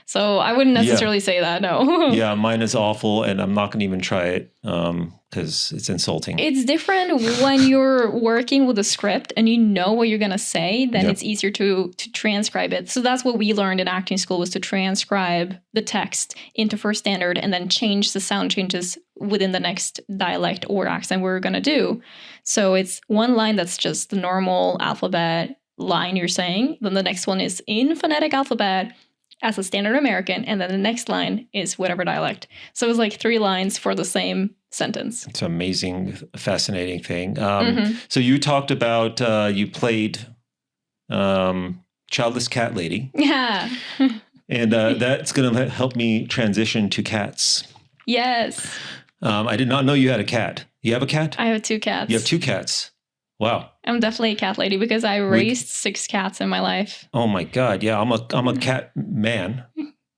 So I wouldn't necessarily say that. No. Yeah. Mine is awful and I'm not going to even try it because it's insulting. It's different when you're working with a script and you know what you're going to say, then it's easier to transcribe it. So that's what we learned in acting school, was to transcribe the text into first standard and then change the sound changes within the next dialect or accent we're going to do. So it's one line that's just the normal alphabet line you're saying. Then the next one is in phonetic alphabet as a standard American, and then the next line is whatever dialect. So it was like 3 lines for the same sentence. It's an amazing, fascinating thing. So you talked about you played Childless Cat Lady. Yeah. And that's going to help me transition to cats. Yes. I did not know you had a cat. You have a cat? I have 2 cats. You have 2 cats. Wow. I'm definitely a cat lady because I raised 6 cats in my life. Oh my God. Yeah, I'm a cat man.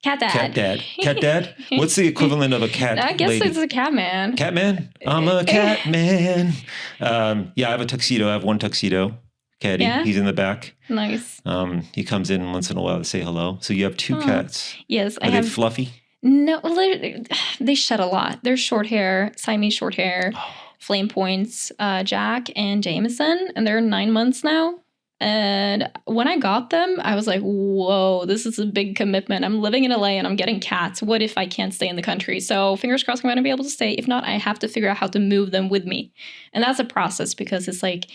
Cat dad. Cat dad. Cat dad? What's the equivalent of a cat I guess lady? it's a cat man. Cat man? I'm a cat man. Yeah, I have a tuxedo. I have one tuxedo. Caddy. Yeah? He's in the back. Nice. He comes in once in a while to say hello. So you have 2 cats. Yes, Are they fluffy? No, they shed a lot. They're short hair, Siamese short hair, flame points, Jack and Jameson, and they're 9 months now. And when I got them, I was like, whoa, this is a big commitment. I'm living in LA and I'm getting cats. What if I can't stay in the country? So fingers crossed I'm going to be able to stay. If not, I have to figure out how to move them with me. And that's a process because it's like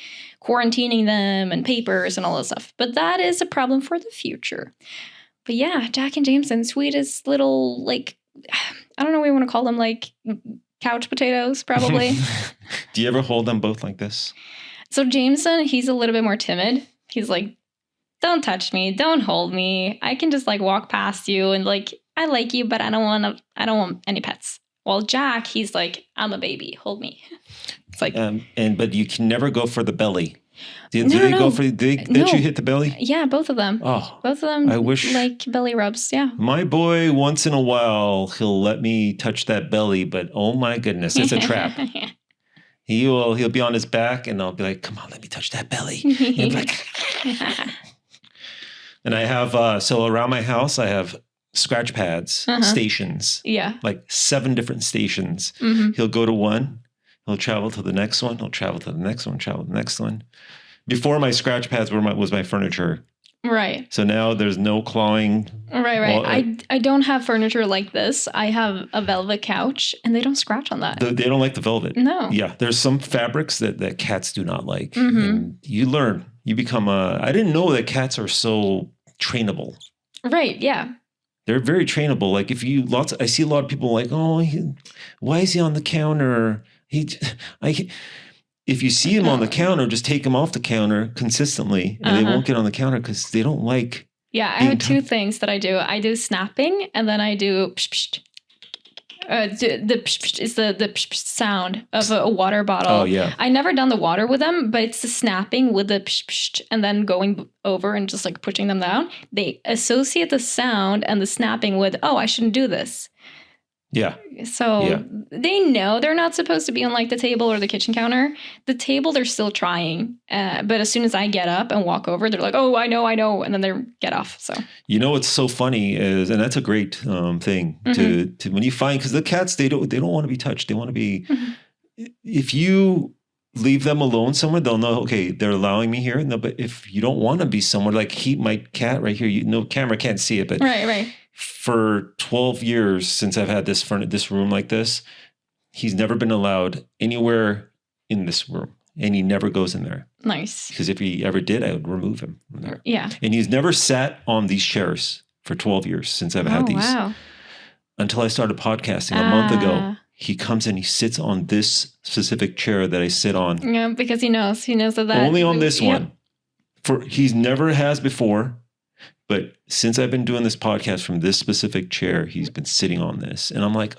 quarantining them and papers and all this stuff. But that is a problem for the future. But yeah, Jack and Jameson, sweetest little, like, I don't know what you want to call them, like couch potatoes, probably. Do you ever hold them both like this? So Jameson, he's a little bit more timid. He's like, don't touch me, don't hold me. I can just like walk past you and like, I like you, but I don't want any pets. While Jack, he's like, I'm a baby, hold me. It's like, but you can never go for the belly. Do No, they no, go for? Did you hit the belly? Yeah, both of them. Oh, both of them. I wish like belly rubs. Yeah. My boy, once in a while, he'll let me touch that belly, but oh my goodness, it's a trap. He'll be on his back, and I'll be like, "Come on, let me touch that belly." And he'll be like, and I have so around my house, I have scratch pads stations. Yeah. Like 7 different stations. Mm-hmm. He'll go to one. He'll travel to the next one. He'll travel to the next one. Travel to the next one. Before my scratch pads was my furniture. Right. So now there's no clawing. Right. Well, I don't have furniture like this. I have a velvet couch, and they don't scratch on that. They don't like the velvet. No. Yeah. There's some fabrics that cats do not like. Mm-hmm. And you learn. You become I didn't know that cats are so trainable. Right. Yeah. They're very trainable. Like I see a lot of people like, oh, why is he on the counter? If you see him on the counter, just take him off the counter consistently, and they won't get on the counter because they don't like. Yeah, I have 2 things that I do. I do snapping, and then I do psh, psh. The psh, psh is the psh, psh sound of a water bottle. Oh yeah. I never done the water with them, but it's the snapping with the psh, psh, and then going over and just like pushing them down. They associate the sound and the snapping with, oh, I shouldn't do this. Yeah. So they know they're not supposed to be on like the table or the kitchen counter. The table, they're still trying. But as soon as I get up and walk over, they're like, oh, I know. And then they get off. So, what's so funny is, and that's a great thing to when you find, because the cats, they don't want to be touched. They want to be, if you leave them alone somewhere, they'll know, okay, they're allowing me here. No, but if you don't want to be somewhere, like my cat right here, camera can't see it, but right. For 12 years since I've had this room like this, he's never been allowed anywhere in this room, and he never goes in there. Nice. Because if he ever did, I would remove him from there. Yeah. And he's never sat on these chairs for 12 years since I've had these. Wow. Until I started podcasting a month ago. He comes and he sits on this specific chair that I sit on. Yeah, because he knows that only on this one. He's never has before. But since I've been doing this podcast from this specific chair, he's been sitting on this. And I'm like,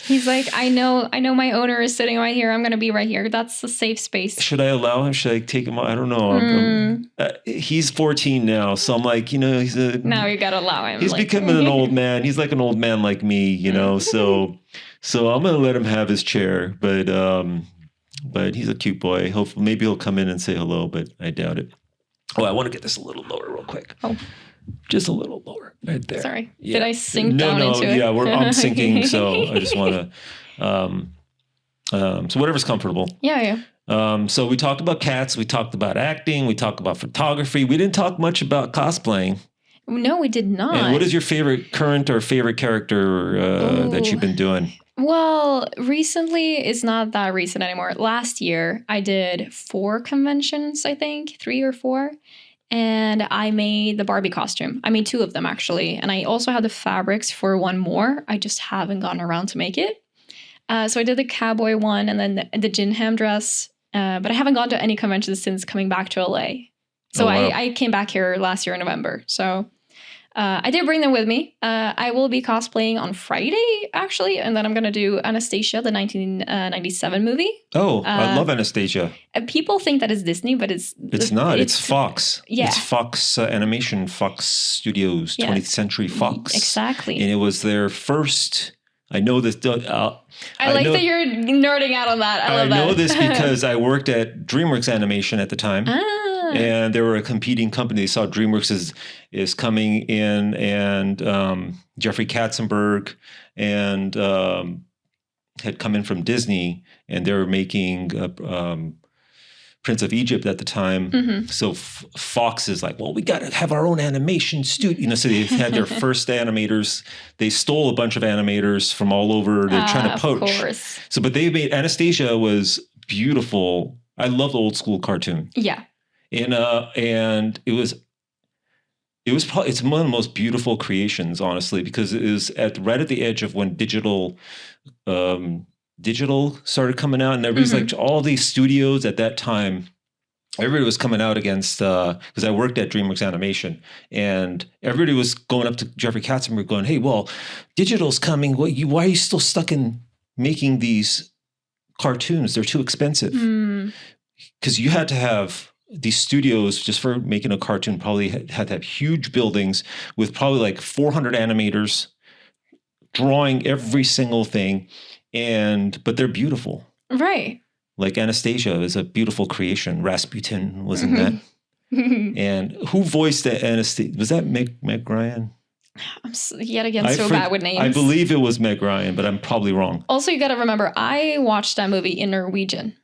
He's like, I know my owner is sitting right here. I'm going to be right here. That's a safe space. Should I allow him? Should I take him? I don't know. He's 14 now. So I'm like, now you got to allow him. He's becoming an old man. He's like an old man like me, So I'm going to let him have his chair. But he's a cute boy. Hopefully, maybe he'll come in and say hello, but I doubt it. Oh, I want to get this a little lower real quick. Oh. Just a little lower right there. Sorry. Yeah. Did I sink down into it? Yeah, I'm sinking, so I just want to... so whatever's comfortable. Yeah. So we talked about cats. We talked about acting. We talked about photography. We didn't talk much about cosplaying. No, we did not. And what is your favorite character that you've been doing? Well, recently, it's not that recent anymore. Last year, I did 4 conventions, I think, 3 or 4. And I made the Barbie costume. I made 2 of them, actually. And I also had the fabrics for 1 more. I just haven't gotten around to make it. So I did the cowboy one and then the gin ham dress. But I haven't gone to any conventions since coming back to LA. So I came back here last year in November. So I did bring them with me. I will be cosplaying on Friday, actually, and then I'm going to do Anastasia, the 1997 movie. Oh, I love Anastasia. People think that it's Disney, but it's not. It's Fox. Yeah. It's Fox Animation, Fox Studios, 20th Century Fox. Exactly. And it was their first... I know this. I like that you're nerding out on that. I love that. I know this because I worked at DreamWorks Animation at the time. And they were a competing company. They saw DreamWorks is coming in, and Jeffrey Katzenberg and had come in from Disney, and they were making Prince of Egypt at the time. Mm-hmm. So Fox is like, well, we got to have our own animation studio. So they had their first animators. They stole a bunch of animators from all over. They're trying to poach. Of course. So, but they made Anastasia was beautiful. I love the old school cartoon. Yeah. And it was probably, it's one of the most beautiful creations, honestly, because it is right at the edge of when digital started coming out, and everybody's like, all these studios at that time, everybody was coming out against, because I worked at DreamWorks Animation, and everybody was going up to Jeffrey Katzenberg going, hey, well, digital's coming. Why are you still stuck in making these cartoons? They're too expensive. Because you had to have these studios, just for making a cartoon, probably had to have huge buildings with probably like 400 animators drawing every single thing. But they're beautiful. Right. Like Anastasia is a beautiful creation. Rasputin was in that. And who voiced the Anastasia? Was that Meg Ryan? I'm yet again so bad with names. I believe it was Meg Ryan, but I'm probably wrong. Also, you got to remember, I watched that movie in Norwegian.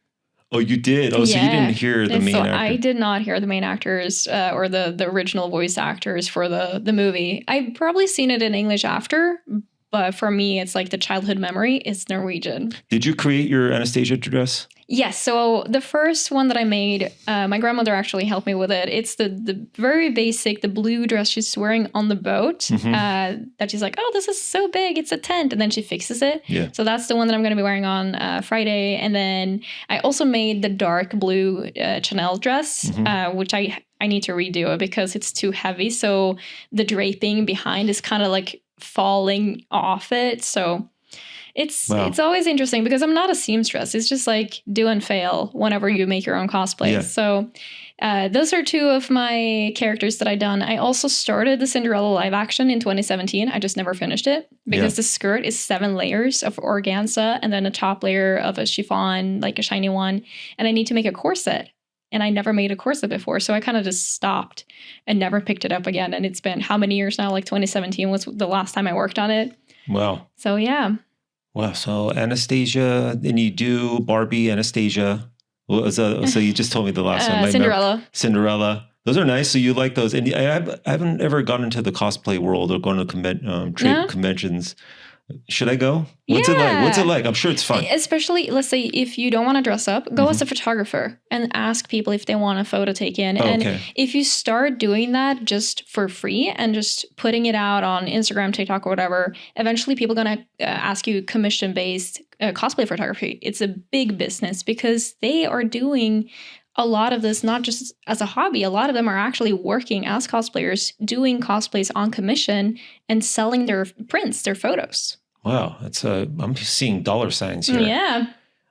Oh, you did? Oh, so you didn't hear the main actor. I did not hear the main actors or the original voice actors for the movie. I've probably seen it in English after, but for me, it's like the childhood memory is Norwegian. Did you create your Anastasia dress? Yes. So the first one that I made, my grandmother actually helped me with it. It's the very basic, the blue dress she's wearing on the boat. That she's like, oh, this is so big. It's a tent. And then she fixes it. Yeah. So that's the one that I'm going to be wearing on Friday. And then I also made the dark blue Chanel dress, which I need to redo it because it's too heavy. So the draping behind is kind of like falling off it. So it's always interesting because I'm not a seamstress. It's just like do and fail whenever you make your own cosplay. Yeah. So those are two of my characters that I done. I also started the Cinderella live action in 2017. I just never finished it because the skirt is 7 layers of organza and then a top layer of a chiffon, like a shiny one. And I need to make a corset. And I never made a corset before. So I kind of just stopped and never picked it up again. And it's been how many years now? Like 2017 was the last time I worked on it. Wow. So yeah. Wow. So Anastasia, then you do Barbie, Anastasia. So you just told me the last one. Cinderella. Those are nice. So you like those. And I haven't ever gone into the cosplay world or gone to trade conventions. Should I go? What's it like? What's it like? I'm sure it's fun. Especially, let's say, if you don't want to dress up, go as a photographer and ask people if they want a photo taken. And if you start doing that just for free and just putting it out on Instagram, TikTok, or whatever, eventually people are going to ask you commission-based cosplay photography. It's a big business because they are doing a lot of this, not just as a hobby. A lot of them are actually working as cosplayers, doing cosplays on commission and selling their prints, their photos. Wow, I'm seeing dollar signs here. Yeah.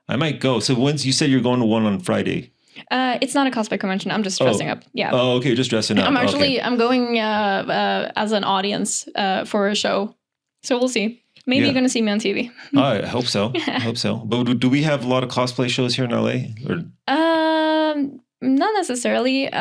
I might go. So you said you're going to one on Friday. It's not a cosplay convention. I'm just dressing up. Yeah. Oh, okay. Just dressing up. I'm going as an audience for a show. So we'll see. Maybe you're going to see me on TV. I hope so. But do we have a lot of cosplay shows here in LA? Not necessarily.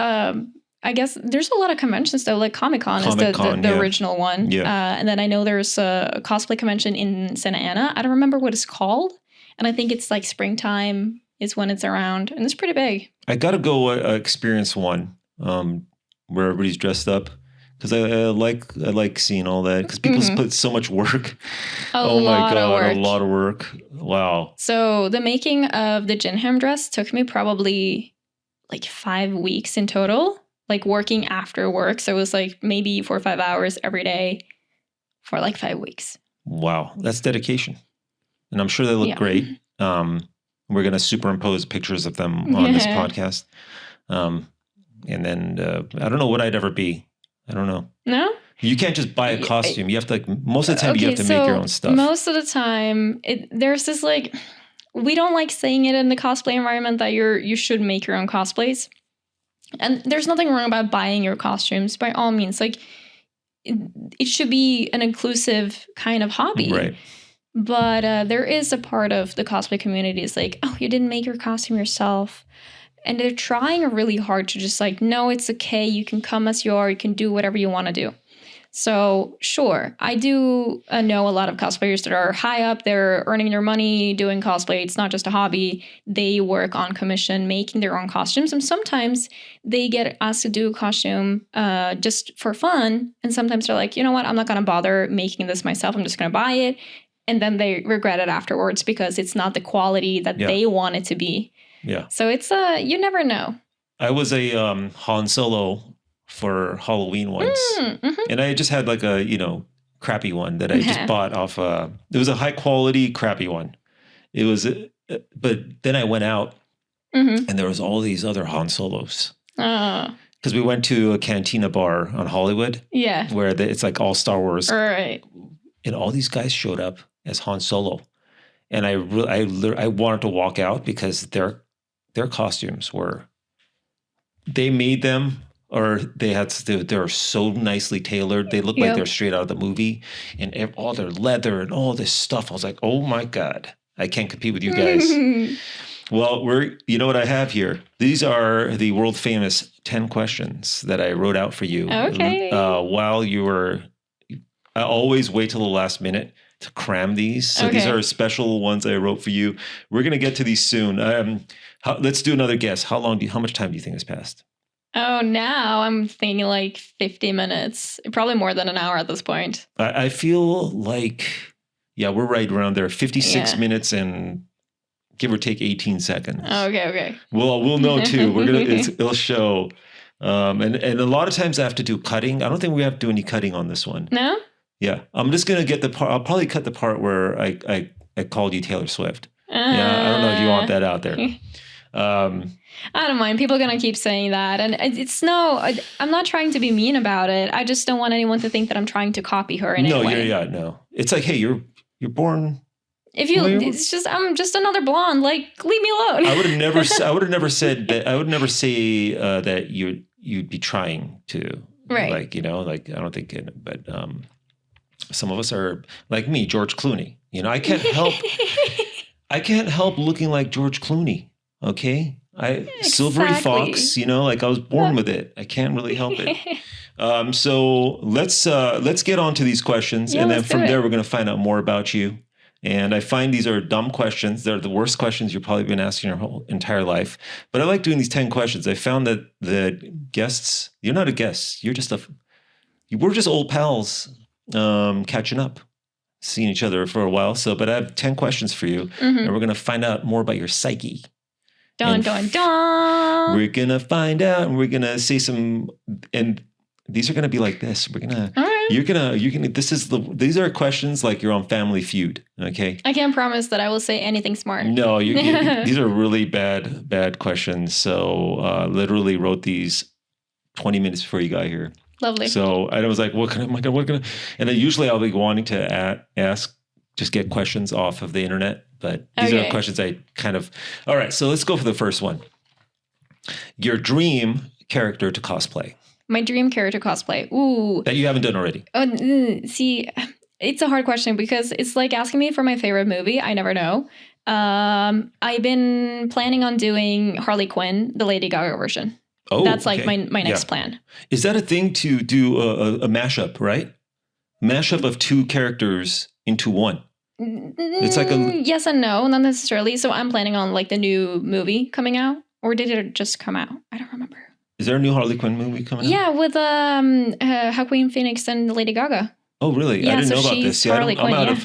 I guess there's a lot of conventions though, like Comic-Con is the original one. Yeah. And then I know there's a cosplay convention in Santa Ana. I don't remember what it's called. And I think it's like springtime is when it's around. And it's pretty big. I got to go experience one where everybody's dressed up. Because I like seeing all that. Because people put so much work. A lot of work. Wow. So the making of the Jinham dress took me probably like 5 weeks in total. Like working after work. So it was like maybe 4 or 5 hours every day for like 5 weeks. Wow. That's dedication. And I'm sure they look great. We're going to superimpose pictures of them on this podcast. And then I don't know what I'd ever be. I don't know. No? You can't just buy a costume. You have to most of the time you have to make your own stuff. Most of the time, there's this we don't like saying it in the cosplay environment that you should make your own cosplays. And there's nothing wrong about buying your costumes by all means. It should be an inclusive kind of hobby. Right. But there is a part of the cosplay community is oh, you didn't make your costume yourself. And they're trying really hard to just no, it's okay. You can come as you are. You can do whatever you want to do. So sure, I do know a lot of cosplayers that are high up. They're earning their money doing cosplay. It's not just a hobby. They work on commission, making their own costumes. And sometimes they get asked to do a costume just for fun. And sometimes they're like, you know what? I'm not going to bother making this myself. I'm just going to buy it. And then they regret it afterwards because it's not the quality that they want it to be. Yeah. So it's you never know. I was a Han Solo for Halloween once. And I just had a, crappy one that I just bought off it was a high quality crappy one. It was, but then I went out and there was all these other Han Solos. Because we went to a cantina bar on Hollywood. Yeah. Where it's all Star Wars. Right. And all these guys showed up as Han Solo. And I wanted to walk out because their costumes they made them. Or they're so nicely tailored. They look like they're straight out of the movie. And all their leather and all this stuff. I was like, oh my God, I can't compete with you guys. Well, you know what I have here? These are the world famous 10 questions that I wrote out for you. Okay. While you were, I always wait till the last minute to cram these. So these are special ones I wrote for you. We're going to get to these soon. Let's do another guess. How much time do you think has passed? Oh, now I'm thinking 50 minutes, probably more than an hour at this point. I feel we're right around there. 56 minutes and give or take 18 seconds. Okay. Well, we'll know too. It'll show. And a lot of times I have to do cutting. I don't think we have to do any cutting on this one. No? Yeah. I'm just going to get the part. I'll probably cut the part where I called you Taylor Swift. Yeah. I don't know if you want that out there. I don't mind. People are going to keep saying that. And I'm not trying to be mean about it. I just don't want anyone to think that I'm trying to copy her in any way. No. It's hey, you're born. I'm just another blonde. Leave me alone. I would have never said that. I would never say that you'd be trying to. Right. I don't think it, but some of us are like me, George Clooney. I can't help looking like George Clooney. Okay. Silvery fox, I was born with it. I can't really help it. So let's get on to these questions. And then from there, we're going to find out more about you. And I find these are dumb questions. They're the worst questions you've probably been asking your whole entire life. But I like doing these 10 questions. I found that the guests, you're not a guest. We're just old pals catching up, seeing each other for a while. But I have 10 questions for you. And we're going to find out more about your psyche. Dun, dun, dun. We're going to find out and we're going to say and these are going to be like this. We're going to, these are questions like you're on Family Feud. Okay. I can't promise that I will say anything smart. No, these are really bad questions. So literally wrote these 20 minutes before you got here. Lovely. So I was like, what can I, and then usually I'll be wanting to just get questions off of the internet. But these are the questions all right, so let's go for the first one. Your dream character to cosplay. My dream character cosplay. Ooh. That you haven't done already. See, it's a hard question because it's like asking me for my favorite movie. I never know. I've been planning on doing Harley Quinn, the Lady Gaga version. Oh, that's my next plan. Is that a thing to do a mashup, right? Mashup of two characters into one. It's yes and no, not necessarily. So I'm planning on the new movie coming out, or did it just come out? I don't remember. Is there a new Harley Quinn movie coming out? Yeah, with Joaquin Phoenix and Lady Gaga. Oh, really? Yeah, I didn't know about this. Yeah, Quinn,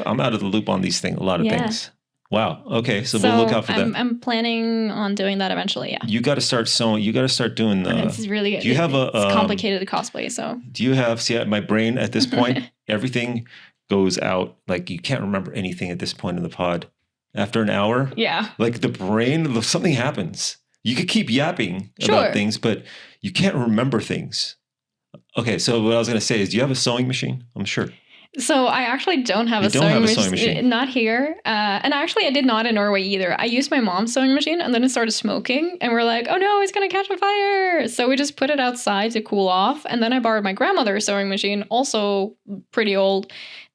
I'm out of the loop on these things. A lot of things. Wow. Okay, so we'll look out for that. I'm planning on doing that eventually. Yeah. You got to start sewing. You got to start doing the. It's really. Do you have it's complicated cosplay? So. Do you have? See, my brain at this point, everything goes out. You can't remember anything at this point in the pod. After an hour, the brain, something happens. You could keep yapping about things, but you can't remember things. Okay, so what I was going to say is, do you have a sewing machine? I'm sure. So I actually don't have You a don't sewing have a sewing machine. Not here. And actually, I did not in Norway either. I used my mom's sewing machine, and then it started smoking, and we're like, oh no, it's gonna catch on fire. So we just put it outside to cool off. And then I borrowed my grandmother's sewing machine, also pretty old.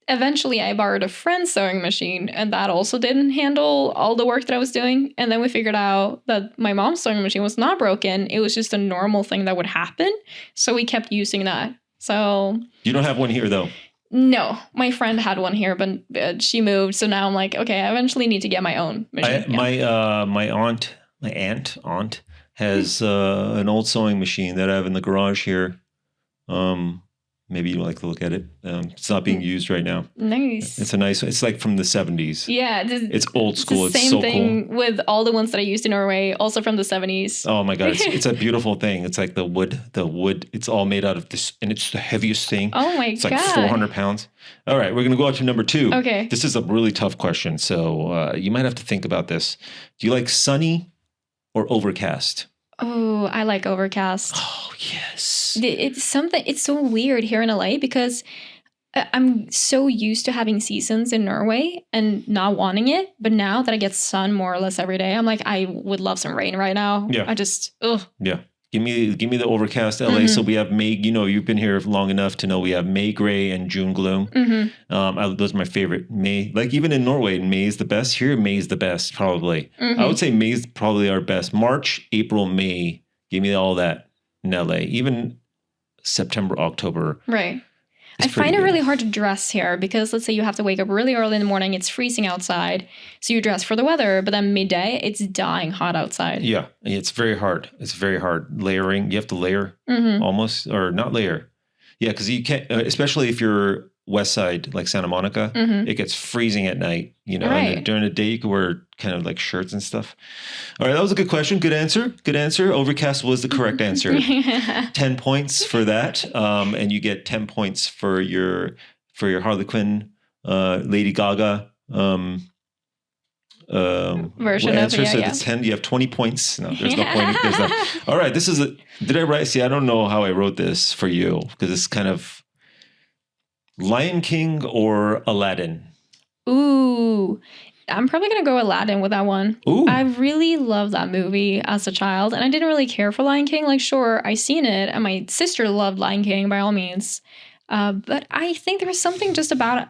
Eventually, I borrowed a friend's sewing machine, and that also didn't handle all the work that I was doing. And then we figured out that my mom's sewing machine was not broken. It was just a normal thing that would happen. So we kept using that. So You don't have one here, though. no, my friend had one here, but she moved. So now I'm like, okay, I eventually need to get my own machine. My aunt has an old sewing machine that I have in the garage here. Maybe you'd like to look at it. It's not being used right now. Nice. It's like from the 70s. Yeah. It's old school. It's the It's same so thing cool. with all the ones that I used in Norway, also from the 70s. Oh my God. It's a beautiful thing. It's like the wood. It's all made out of this, and it's the heaviest thing. Oh my It's God. like 400 pounds. All right. We're going to go on to number 2. Okay. This is a really tough question. So you might have to think about this. Do you like sunny or overcast? Oh, I like overcast. Oh, yes. It's so weird here in LA because I'm so used to having seasons in Norway and not wanting it. But now that I get sun more or less every day, I'm like, I would love some rain right now. Yeah. Ugh. Yeah. Give me the overcast LA. So we have May, you've been here long enough to know we have May gray and June gloom. Those are my favorite. May, like even in Norway, May is the best. Here, May is the best, probably. I would say May is probably our best. March, April, May, give me all that in LA. Even September, October. Right. I find it really hard to dress here because let's say you have to wake up really early in the morning, it's freezing outside, so you dress for the weather, but then midday, it's dying hot outside. Yeah, it's very hard. It's very hard. Layering, you have to layer almost, or not layer. Yeah, because you can't, especially if you're west side, like Santa Monica, it gets freezing at night, Right. and during the day you can wear kind of like shirts and stuff. All right, that was a good question. Good answer. Overcast was the correct answer. 10 points for that. And you get 10 points for your Harley Quinn, Lady Gaga version of answer. it. So Yeah. it's 10. You have 20 points. No, there's no point. All right, did I write? See, I don't know how I wrote this for you because it's kind of Lion King or Aladdin. Ooh, I'm probably going to go Aladdin with that one. Ooh. I really loved that movie as a child, and I didn't really care for Lion King. Like, sure, I seen it, and my sister loved Lion King by all means. But I think there was something just about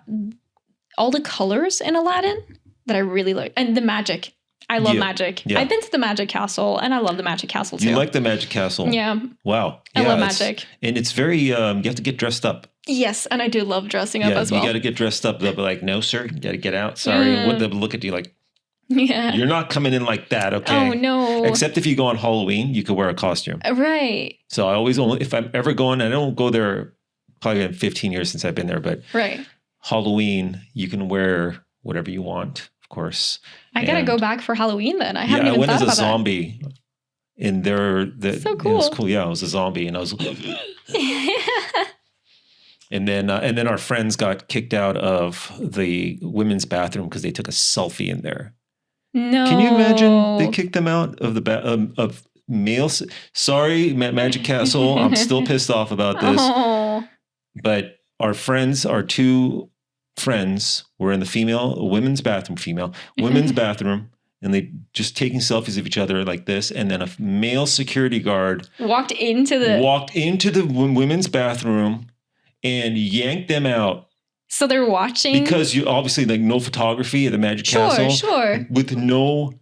all the colors in Aladdin that I really liked. And the magic. I love magic. Yeah. I've been to the Magic Castle, and I love the Magic Castle too. You like the Magic Castle? Yeah. Wow. I love magic. And it's very, you have to get dressed up. Yes, and I do love dressing up as well. You got to get dressed up. They'll be like, no, sir, you got to get out. Sorry. They'll look at you like, you're not coming in like that, okay? Oh, no. Except if you go on Halloween, you could wear a costume. Right. So I always if I'm ever going, I don't go there, probably been 15 years since I've been there, but Halloween, you can wear whatever you want, of course. I got to go back for Halloween then. I haven't even thought about that. I went as a zombie. And so cool. It was cool. Yeah, I was a zombie, and I was. And then our friends got kicked out of the women's bathroom because they took a selfie in there. No. Can you imagine? They kicked them out of the of males. Sorry, Magic Castle. I'm still pissed off about this. Oh. But our 2 friends were in the women's bathroom, and they just taking selfies of each other like this. And then a male security guard walked into the women's bathroom and yanked them out. So they're watching? Because you obviously like no photography at the Magic Castle. Sure. With no,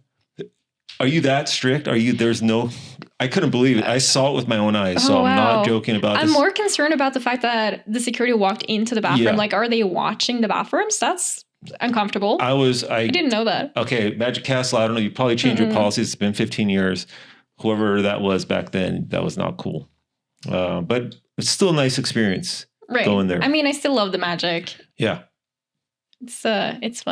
are you that strict? There's no, I couldn't believe it. I saw it with my own eyes. So I'm not joking about this. I'm more concerned about the fact that the security walked into the bathroom. Yeah. Like, are they watching the bathrooms? That's uncomfortable. I didn't know that. Okay. Magic Castle. I don't know. You probably changed your policies. It's been 15 years. Whoever that was back then, that was not cool. But it's still a nice experience. Right. Going there. I mean, I still love the magic. Yeah. It's fun. It's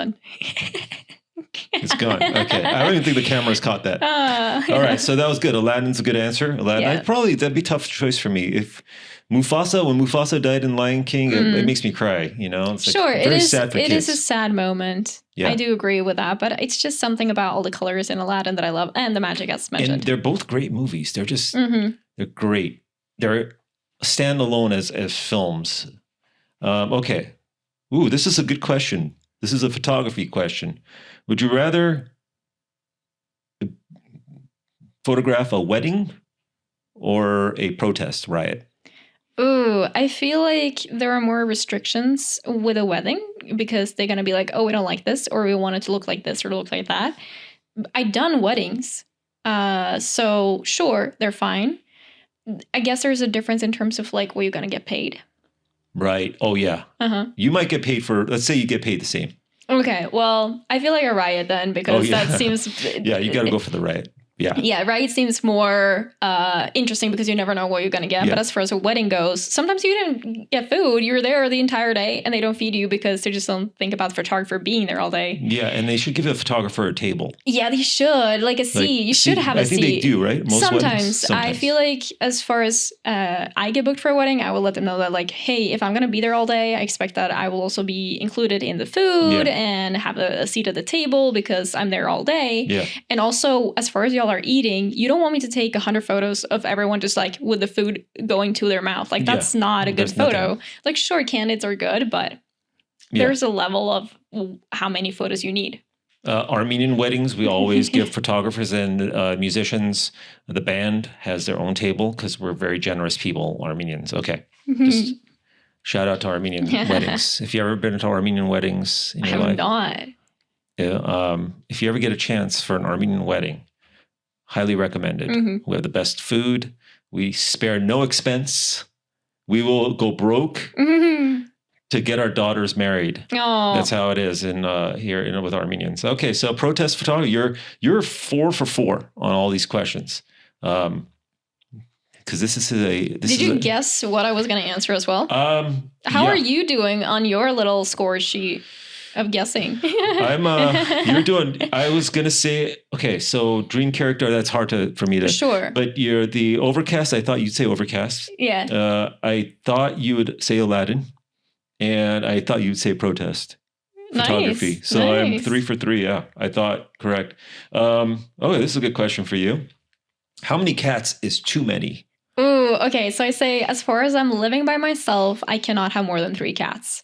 gone. Okay. I don't even think the cameras caught that. All right. So that was good. Aladdin's a good answer. Aladdin. Yeah. That'd be a tough choice for me. If when Mufasa died in Lion King, it makes me cry, It's like very sad for kids. It is a sad moment. Yeah. I do agree with that, but it's just something about all the colors in Aladdin that I love, and the magic as mentioned. And they're both great movies. They're just, they're great. stand alone as films? Okay. Ooh, this is a good question. This is a photography question. Would you rather photograph a wedding or a protest riot? Ooh, I feel like there are more restrictions with a wedding because they're going to be like, oh, we don't like this, or we want it to look like this or look like that. I've done weddings. So sure, they're fine. I guess there's a difference in terms of like what you're going to get paid. Right. Oh, yeah. Uh-huh. You might get paid for, let's say you get paid the same. Okay. Well, I feel like a riot then because that seems... Yeah, you got to go for the riot. Yeah. Yeah, riot seems more interesting because you never know what you're going to get. Yeah. But as far as a wedding goes, sometimes you didn't get food. You're there the entire day and they don't feed you because they just don't think about the photographer being there all day. Yeah, and they should give a photographer a table. Yeah, they should. Like a seat. You should have a seat. I think they do, right? Most Sometimes. I feel like as far as I get booked for a wedding, I will let them know that like, hey, if I'm going to be there all day, I expect that I will also be included in the food and have a seat at the table because I'm there all day. Yeah. And also, as far as y'all are eating, you don't want me to take 100 photos of everyone just like with the food going to their mouth. Like that's not a good photo. Nothing. Like sure, candidates are good, but there's a level of how many photos you need. Armenian weddings, we always give photographers and musicians. The band has their own table because we're very generous people, Armenians. Okay. Just shout out to Armenian weddings. If you ever been to Armenian weddings in your life. I have not. If you ever get a chance for an Armenian wedding, highly recommended. We have the best food. We spare no expense. We will go broke to get our daughters married. Oh. That's how it is in here with Armenians. Okay, so protest photography. You're 4 for 4 on all these questions. Because this is a. Did you guess what I was going to answer as well? How are you doing on your little score sheet of guessing? I was going to say, okay, so dream character, that's hard for me to. Sure. But you're the Overcast. I thought you'd say Overcast. Yeah. I thought you would say Aladdin. And I thought you'd say protest photography. So I'm 3 for 3. Yeah, I thought correct. Okay, this is a good question for you. How many cats is too many? Ooh, okay. So I say, as far as I'm living by myself, I cannot have more than 3 cats.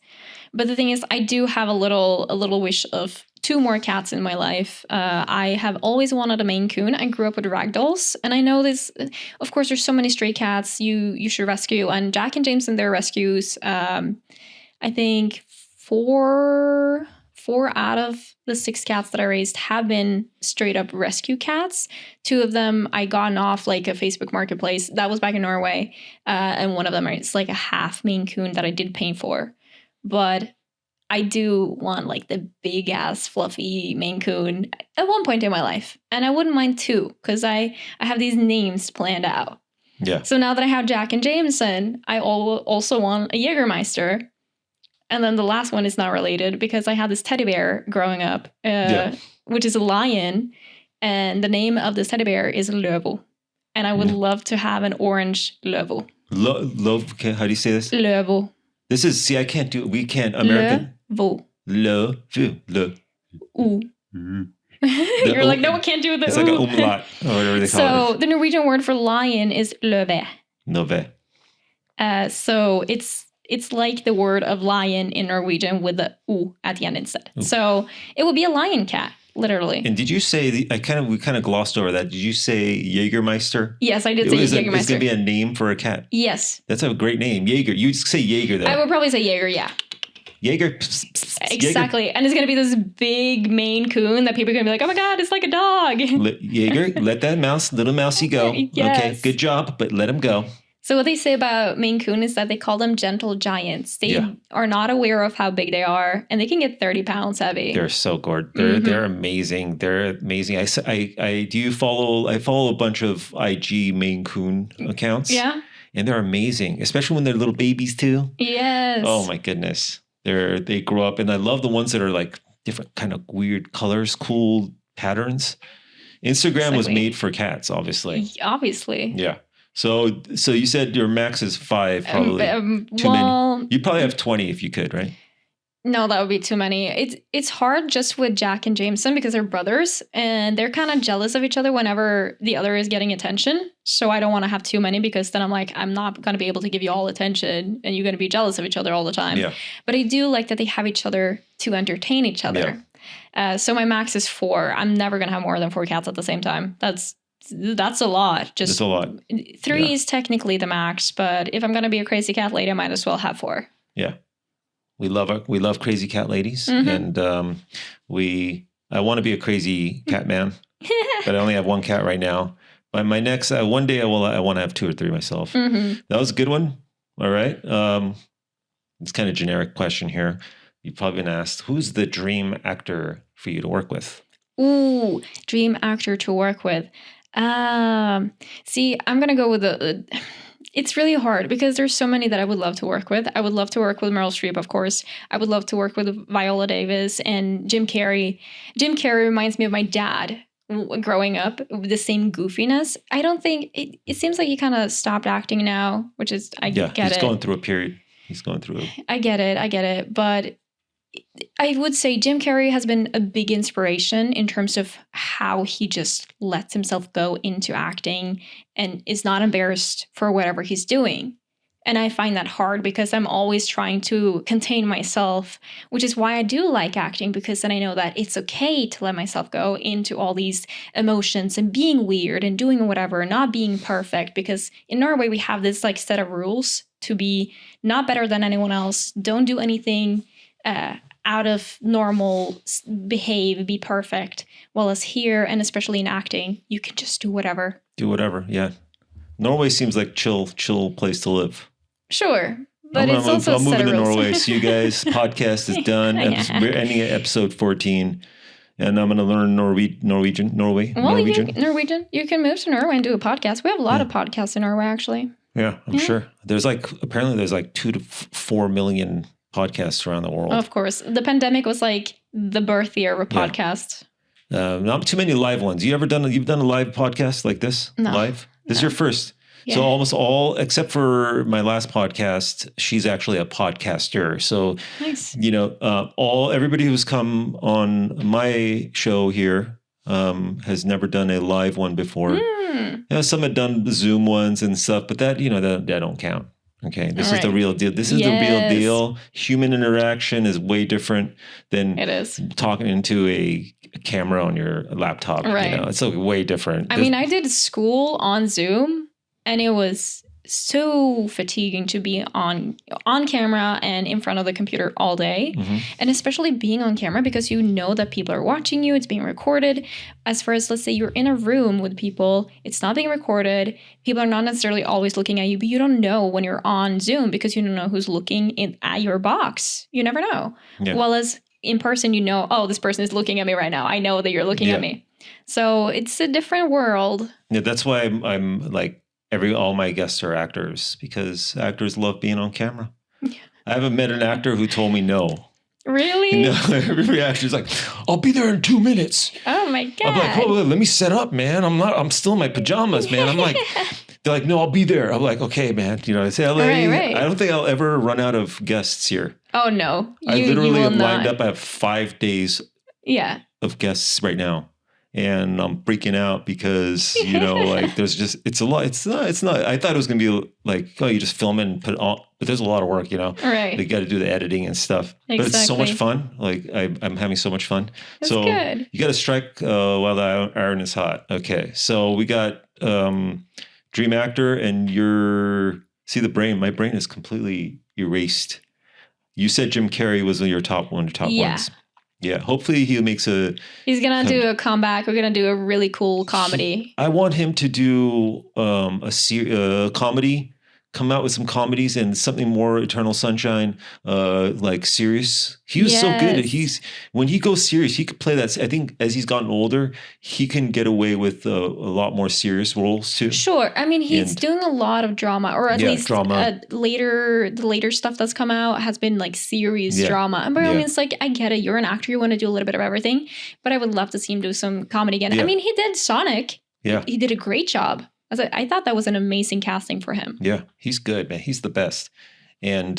But the thing is, I do have a little wish of 2 more cats in my life. I have always wanted a Maine Coon. I grew up with ragdolls, and I know this. Of course, there's so many stray cats you should rescue, and Jack and James and their rescues. I think 4 out of the 6 cats that I raised have been straight up rescue cats. 2 of them I gotten off like a Facebook marketplace. That was back in Norway. And one of them is like a half Maine Coon that I did pay for. But I do want like the big ass fluffy Maine Coon at one point in my life. And I wouldn't mind 2 because I have these names planned out. Yeah. So now that I have Jack and Jameson, I also want a Jägermeister. And then the last one is not related because I had this teddy bear growing up, which is a lion. And the name of this teddy bear is Lövo. And I would love to have an orange Lövo. How do you say this? Lövo. This is, I can't do it. We can't. American. Lövo. Lövo. Ooh. You're like, no, I can't do the It's like an umlaut or whatever they call it. So the Norwegian word for lion is løve. Løve. So it's like the word of lion in Norwegian with the u at the end instead. Ooh. So it would be a lion cat, literally. And did you say we kind of glossed over that? Did you say Jägermeister? Yes, I did say Jägermeister. It's going to be a name for a cat. Yes. That's a great name, Jaeger. You'd say Jaeger though. I would probably say Jaeger, yeah. Jaeger. Exactly. Jaeger. And it's going to be this big Maine Coon that people are going to be like, oh my God, it's like a dog. Jaeger, let that little mousey go. Yes. Okay, good job, but let him go. So what they say about Maine Coon is that they call them gentle giants. They are not aware of how big they are, and they can get 30 pounds heavy. They're so gorgeous. They're amazing. They're amazing. I follow a bunch of IG Maine Coon accounts. Yeah. And they're amazing, especially when they're little babies too. Yes. Oh my goodness. They grow up, and I love the ones that are like different kind of weird colors, cool patterns. Instagram was made for cats, obviously. Obviously. Yeah. So you said your max is 5, probably. Too many. You'd probably have 20 if you could, right? No, that would be too many. It's hard just with Jack and Jameson because they're brothers and they're kind of jealous of each other whenever the other is getting attention. So I don't want to have too many because then I'm like, I'm not going to be able to give you all attention and you're going to be jealous of each other all the time. Yeah. But I do like that they have each other to entertain each other. Yeah. So my max is 4. I'm never going to have more than 4 cats at the same time. That's a lot. That's a lot. 3 is technically the max, but if I'm going to be a crazy cat lady, I might as well have 4. Yeah. We love crazy cat ladies, and I want to be a crazy cat man, but I only have 1 cat right now. But my next one day I want to have 2 or 3 myself. That was a good one. All right, it's kind of generic question here. You've probably been asked, who's the dream actor for you to work with? Ooh, dream actor to work with. See, I'm gonna go with it's really hard because there's so many that I would love to work with. I would love to work with Meryl Streep, of course. I would love to work with Viola Davis and Jim Carrey. Jim Carrey reminds me of my dad growing up with the same goofiness. I don't think it seems like he kind of stopped acting now, which is, I get it. He's going through a period. I get it. But I would say Jim Carrey has been a big inspiration in terms of how he just lets himself go into acting and is not embarrassed for whatever he's doing. And I find that hard because I'm always trying to contain myself, which is why I do like acting, because then I know that it's okay to let myself go into all these emotions and being weird and doing whatever, not being perfect. Because in Norway, we have this like set of rules to be not better than anyone else. Don't do anything out of normal, behave, be perfect. While as here, and especially in acting, you can just do whatever. Yeah. Norway seems like chill place to live. Sure, but it's also I'm moving to Norway. See you guys. Podcast is done. Yeah. We're ending at episode 14, and I'm going to learn Norwegian. Norwegian. You can move to Norway and do a podcast. We have a lot of podcasts in Norway, actually. Yeah, I'm sure. Apparently there's 2 to 4 million podcasts around the world. Of course. The pandemic was like the birth year of a podcast. Not too many live ones. You've done a live podcast like this? No. Live? This is your first. Yeah. So almost all, except for my last podcast, she's actually a podcaster. So, nice. Everybody who's come on my show here has never done a live one before. Some have done Zoom ones and stuff, but that don't count. Okay, this is the real deal. This is the real deal. Human interaction is way different than talking into a camera on your laptop. Right. It's way different. I mean, I did school on Zoom, and it was so fatiguing to be on camera and in front of the computer all day. And especially being on camera because you know that people are watching you, it's being recorded. As far as, let's say you're in a room with people, it's not being recorded. People are not necessarily always looking at you, but you don't know when you're on Zoom because you don't know who's looking at your box. You never know. Yeah. Well, as in person, this person is looking at me right now. I know that you're looking at me. So it's a different world. Yeah, that's why I'm like, all my guests are actors because actors love being on camera. Yeah. I haven't met an actor who told me no. Really? No, every actor's like, I'll be there in 2 minutes. Oh my God. I'm like, oh, let me set up, man. I'm still in my pajamas, man. I'm like, they're like, no, I'll be there. I'm like, okay, man. It's LA. Right. I don't think I'll ever run out of guests here. Oh no. I literally have lined up. I have 5 days of guests right now. And I'm freaking out because, there's just, it's a lot. It's not, I thought it was going to be like, oh, you just film it and put it on, but there's a lot of work, Right. They got to do the editing and stuff. Exactly. But it's so much fun. Like I'm having so much fun. That's so good. You got to strike while the iron is hot. Okay. So we got dream actor and my brain is completely erased. You said Jim Carrey was your top ones. Yeah, hopefully he's going to do a comeback. We're going to do a really cool comedy. I want him to do a comedy, come out with some comedies and something more Eternal Sunshine, like serious. He was so good at when he goes serious, he could play that. I think as he's gotten older, he can get away with a lot more serious roles too. Sure. I mean, he's doing a lot of drama, or at least the later stuff that's come out has been like serious drama. And by all means, like, I get it. You're an actor. You want to do a little bit of everything, but I would love to see him do some comedy again. Yeah. I mean, he did Sonic. Yeah. He did a great job. I thought that was an amazing casting for him. Yeah, he's good, man. He's the best. And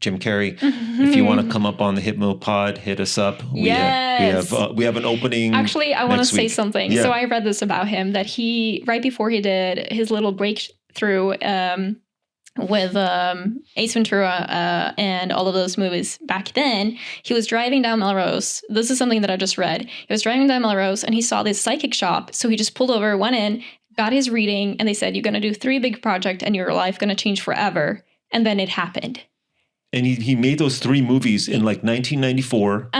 Jim Carrey. If you want to come up on the HYPNOPOD, hit us up. We have an opening. Actually, I want to say week. something. Yeah. So I read this about him that he, right before he did his little breakthrough with Ace Ventura and all of those movies back then, he was driving down Melrose. This is something that I just read. He was driving down Melrose and he saw this psychic shop. So he just pulled over, went in, got his reading, and they said, you're going to do 3 big projects and your life going to change forever. And then it happened. And he made those 3 movies in like 1994.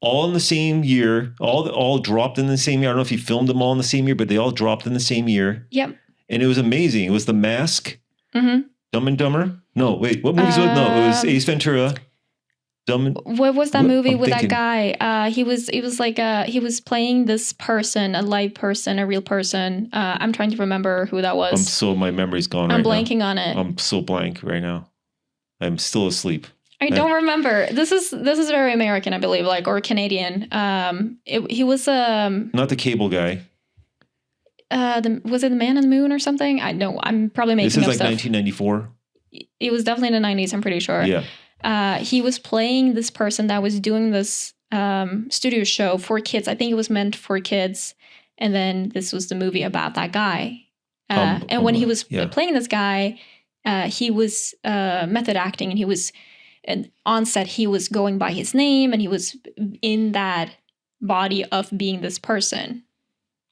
All in the same year. All dropped in the same year. I don't know if he filmed them all in the same year, but they all dropped in the same year. Yep. And it was amazing. It was The Mask. Dumb and Dumber? No, wait. What movies was it? No, it was Ace Ventura. What was that movie with that guy? He was playing this person, a live person, a real person. I'm trying to remember who that was. My memory's gone I'm right now. blanking on it. I'm so blank right now. I'm still asleep. I don't remember. This is very American, I believe, like, or Canadian. He was not the cable guy. Was it The Man in the Moon or something? I know. I'm probably making up stuff. This is like 1994. It was definitely in the 90s. I'm pretty sure. Yeah. He was playing this person that was doing this studio show for kids. I think it was meant for kids, and then this was the movie about that guy. And when he was playing this guy, he was method acting, and he was on set. He was going by his name, and he was in that body of being this person.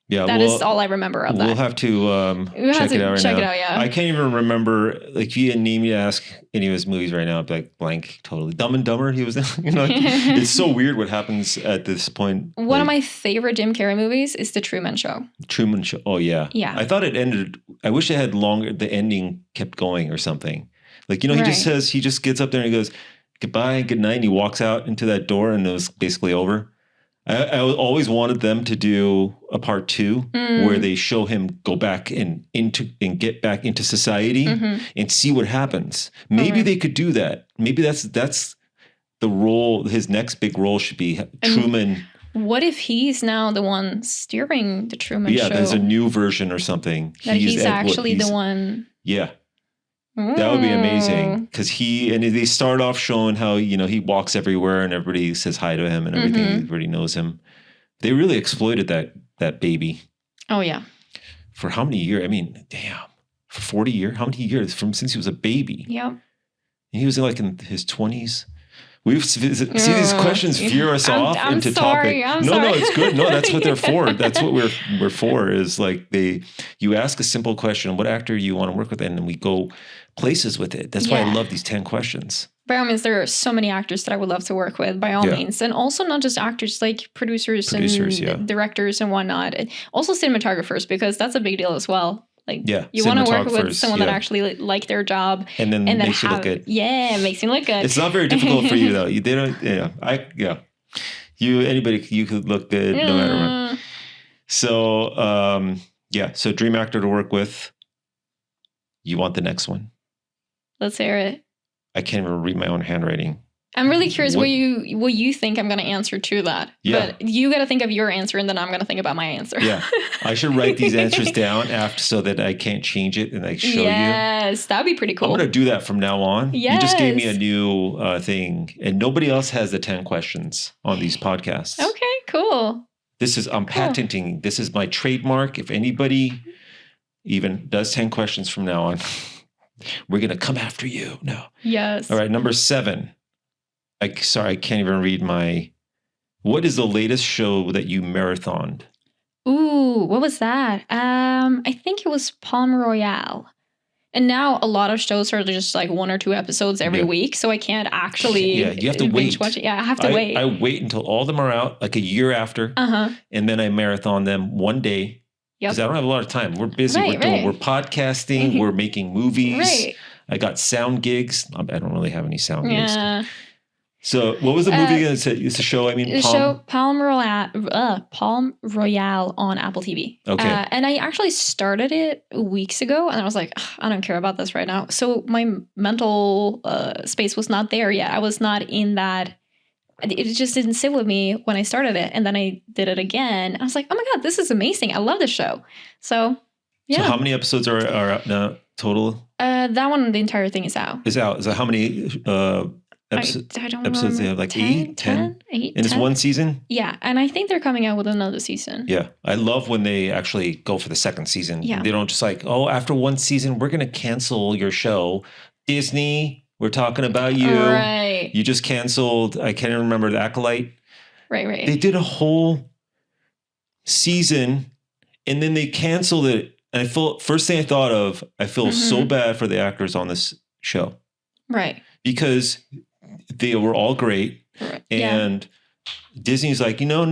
Yeah, that is all I remember of that. We'll have to check it out right now. Yeah. I can't even remember, like, if you had named me to ask any of his movies right now, I'd be like blank, totally. Dumb and Dumber, he was, it's so weird what happens at this point. One of my favorite Jim Carrey movies is The Truman Show. Truman Show, oh yeah. Yeah. I thought it ended, I wish it had longer, the ending kept going or something. Like, he just gets up there and he goes, goodbye, good night, and he walks out into that door and it was basically over. I always wanted them to do a part 2 where they show him go back and get back into society and see what happens. Maybe they could do that. Maybe that's the role. His next big role should be Truman. What if he's now the one steering the Truman Show? Yeah, there's a new version or something. That he's actually the one. Yeah. That would be amazing, because they start off showing how, he walks everywhere and everybody says hi to him and everything. Everybody knows him. They really exploited that baby. Oh, yeah. For how many years? I mean, damn. For 40 years? How many years? Since he was a baby. Yep. And he was like in his 20s. See, these questions veer us off into topic. No, it's good. No, that's what they're for. That's what we're for, is like you ask a simple question, what actor you want to work with, and then we go places with it. That's why I love these 10 questions. By all means, there are so many actors that I would love to work with, by all means. And also not just actors, like producers and directors and whatnot. Also cinematographers, because that's a big deal as well. Like, you want to work with someone that actually like their job, and then makes you look good. Yeah, it makes me look good. It's not very difficult for you though. You could look good no matter what. So so dream actor to work with. You want the next one? Let's hear it. I can't even read my own handwriting. I'm really curious what you think I'm going to answer to that. Yeah. But you got to think of your answer, and then I'm going to think about my answer. Yeah. I should write these answers down so that I can't change it and I show you. Yes, that'd be pretty cool. I'm going to do that from now on. Yes. You just gave me a new thing, and nobody else has the 10 questions on these podcasts. Okay, cool. I'm patenting. This is my trademark. If anybody even does 10 questions from now on, we're going to come after you. No. Yes. All right, number 7. I can't even read what is the latest show that you marathoned? Ooh, what was that? I think it was Palm Royale. And now a lot of shows are just like 1 or 2 episodes every week. So I can't actually you have to wait. Watch it. Yeah, I have to wait. I wait until all of them are out, like a year after. And then I marathon them one day. Because I don't have a lot of time. We're busy. We're podcasting. We're making movies. Right. I got sound gigs. I don't really have any sound gigs. So what was the movie? It's a show. I mean, Palm Royale on Apple TV. Okay. And I actually started it weeks ago, and I was like, I don't care about this right now. So my mental space was not there yet. I was not in that. It just didn't sit with me when I started it, and then I did it again. I was like, oh my god, this is amazing! I love this show. So yeah. So how many episodes are out now total? That one, the entire thing is out. Is out. Is that how many I don't episodes they remember. have? Like 10? 10? 8, And it's 10? one season? Yeah, and I think they're coming out with another season. Yeah. I love when they actually go for the second season. Yeah. They don't just like, oh, after one season, we're going to cancel your show. Disney, we're talking about you. Right. You just canceled, I can't even remember, The Acolyte. Right. They did a whole season and then they canceled it. And first thing I thought of, I feel so bad for the actors on this show. Right. Because they were all great. Right. And Disney's like, no.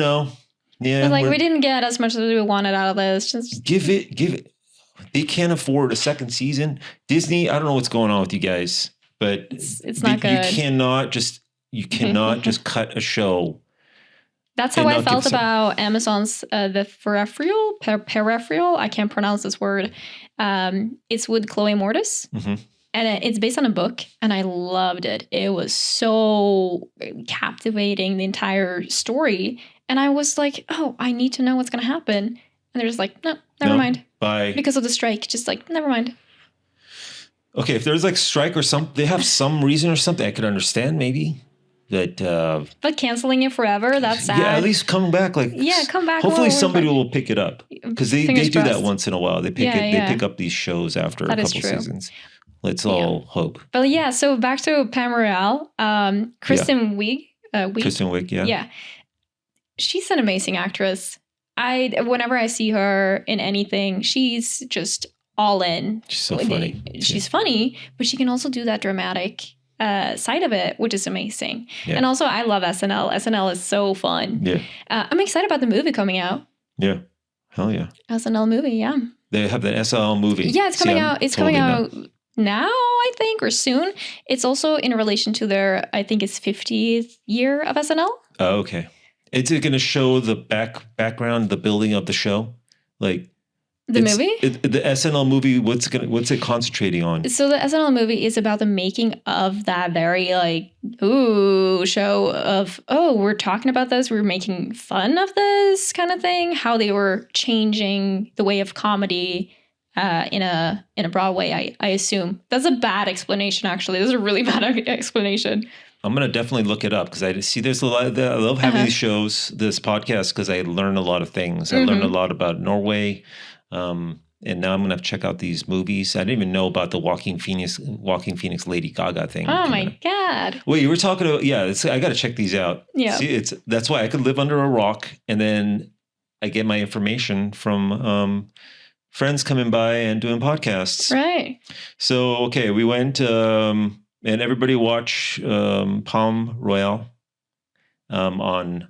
Yeah. They're like, we didn't get as much as we wanted out of this. Just give it. They can't afford a second season. Disney, I don't know what's going on with you guys, but it's not good. You cannot just cut a show. That's how I felt about Amazon's the peripheral. I can't pronounce this word. It's with Chloe Mortis. And it's based on a book, and I loved it. It was so captivating, the entire story. And I was like, oh, I need to know what's going to happen. And they're just like, no, never mind. Bye. Because of the strike, just like, never mind. Okay, if there's like strike or something, they have some reason or something, I could understand maybe. But canceling it forever, that's sad. Yeah, at least come back. Come back. Hopefully somebody will pick it up. Because they do that once in a while. They pick up these shows after a couple seasons. Let's all hope. But yeah, so back to Pam Royale. Kristen Wiig. Kristen Wiig, yeah. Yeah. She's an amazing actress. Whenever I see her in anything, she's just all in. She's so funny. She's funny, but she can also do that dramatic side of it, which is amazing. Yeah. And also, I love SNL. SNL is so fun. Yeah. I'm excited about the movie coming out. Yeah. Hell yeah. SNL movie, yeah. They have the SNL movie. Yeah, it's coming out. It's coming out now, I think, or soon. It's also in relation to their, I think it's 50th year of SNL. Oh, okay. Is it going to show the background, the building of the show? Like the movie? The SNL movie, what's it concentrating on? So the SNL movie is about the making of that very show of, we're talking about this, we're making fun of this kind of thing, how they were changing the way of comedy in a Broadway, I assume. That's a bad explanation, actually. This is a really bad explanation. I'm going to definitely look it up because I see there's a lot. I love having these shows, this podcast, because I learn a lot of things. I learned a lot about Norway. And now I'm going to have to check out these movies. I didn't even know about the Walking Phoenix Lady Gaga thing. Oh my God. Wait, you were talking about, I got to check these out. Yeah. See, that's why I could live under a rock and then I get my information from friends coming by and doing podcasts. Right. So, okay, we went, and everybody watch Palm Royale on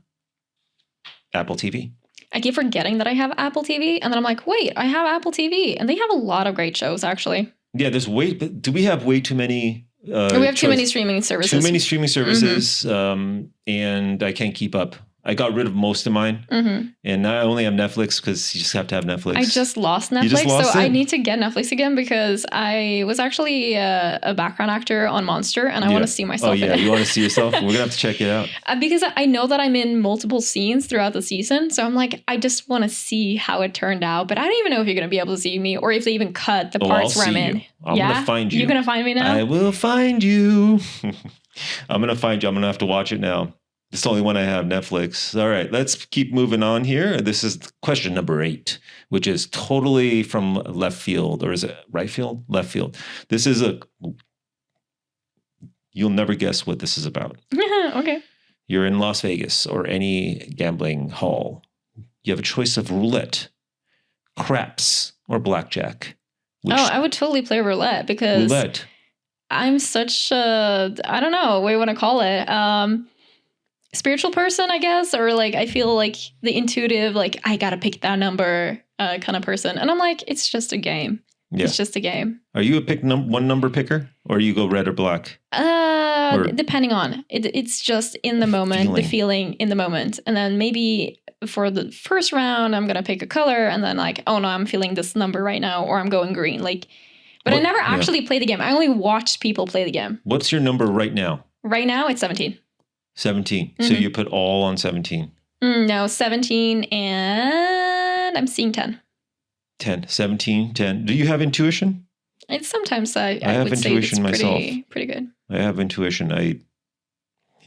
Apple TV. I keep forgetting that I have Apple TV, and then I'm like, wait, I have Apple TV, and they have a lot of great shows, actually. Yeah, do we have way too many? We have too many streaming services. Too many streaming services, and I can't keep up. I got rid of most of mine, and now I only have Netflix because you just have to have Netflix. I just lost Netflix, I need to get Netflix again because I was actually a background actor on Monster, and I want to see myself in it. You want to see yourself? We're going to have to check it out. Because I know that I'm in multiple scenes throughout the season, so I'm like, I just want to see how it turned out, but I don't even know if you're going to be able to see me or if they even cut the parts where I'm in. I'm going to find you. You're going to find me now? I will find you. I'm going to find you. I'm going to have to watch it now. It's the only one I have, Netflix. All right, let's keep moving on here. This is question number 8, which is totally from left field. Or is it right field? Left field. This is you'll never guess what this is about. Okay. You're in Las Vegas or any gambling hall. You have a choice of roulette, craps, or blackjack. I would totally play roulette because I'm such a, I don't know what you want to call it. Spiritual person, I guess, or I feel like the intuitive, I gotta pick that number kind of person. And I'm like, it's just a game. Yeah. It's just a game. Are you a one number picker or you go red or black? Depending on it's just in the moment, the feeling in the moment. And then maybe for the first round, I'm going to pick a color and then oh no, I'm feeling this number right now, or I'm going green. But I never actually play the game. I only watched people play the game. What's your number right now? Right now, it's 17. 17. So you put all on 17. No, 17 and I'm seeing 10. 10, 17, 10. Do you have intuition? It's sometimes I have would say it's intuition myself. pretty good. I have intuition. I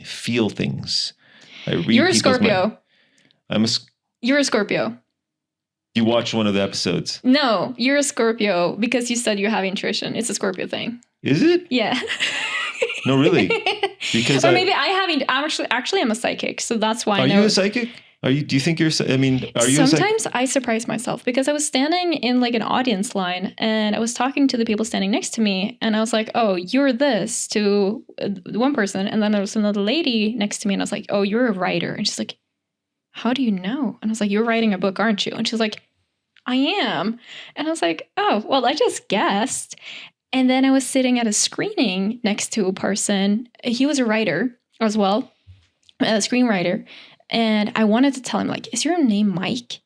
feel things. I read You're a people's Scorpio. You're a Scorpio. You watched one of the episodes. No, you're a Scorpio because you said you have intuition. It's a Scorpio thing. Is it? Yeah. No, really? Because or maybe I haven't. Actually, I'm a psychic, so that's why. Are you a psychic? Do you think you're? I mean, are you? Sometimes I surprise myself because I was standing in like an audience line and I was talking to the people standing next to me, and I was like, "Oh, you're this," to one person, and then there was another lady next to me, and I was like, "Oh, you're a writer," and she's like, "How do you know?" And I was like, "You're writing a book, aren't you?" And she's like, "I am," and I was like, "Oh, well, I just guessed." And then I was sitting at a screening next to a person. He was a writer as well, a screenwriter. And I wanted to tell him, like, is your name Mike?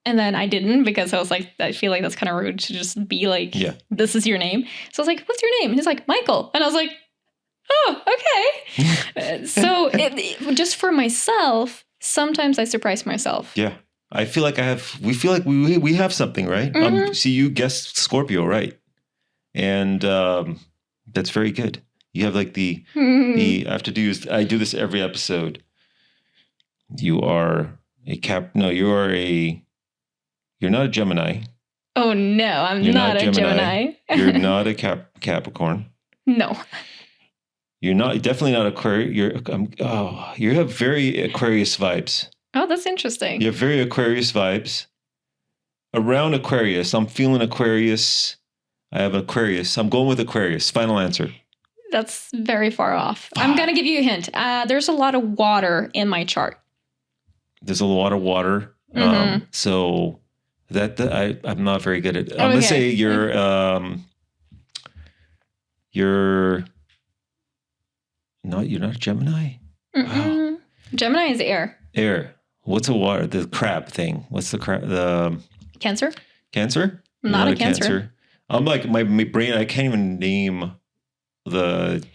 And then I didn't because I was like, I feel like that's kind of rude to just be like, this is your name. So I was like, what's your name? And he's like, Michael. And I was like, oh, okay. So just for myself, sometimes I surprise myself. Yeah. I feel like we feel like we have something, right? Mm-hmm. See, you guessed Scorpio, right? And that's very good. You have like I have to do, I do this every episode. You are you're not a Gemini. Oh no, I'm not a Gemini. You're not a Capricorn. No. You're definitely not Aquarius. You have very Aquarius vibes. Oh, that's interesting. You have very Aquarius vibes. Around Aquarius, I'm feeling Aquarius. I have Aquarius. I'm going with Aquarius. Final answer. That's very far off. I'm going to give you a hint. There's a lot of water in my chart. There's a lot of water. Mm-hmm. So I'm not very good at it. I'm going to say you're not a Gemini? Wow. Gemini is air. Air. What's a water? The crab thing. What's the crab? Cancer? Cancer? Not a Cancer. I'm like, my brain, I can't even name the...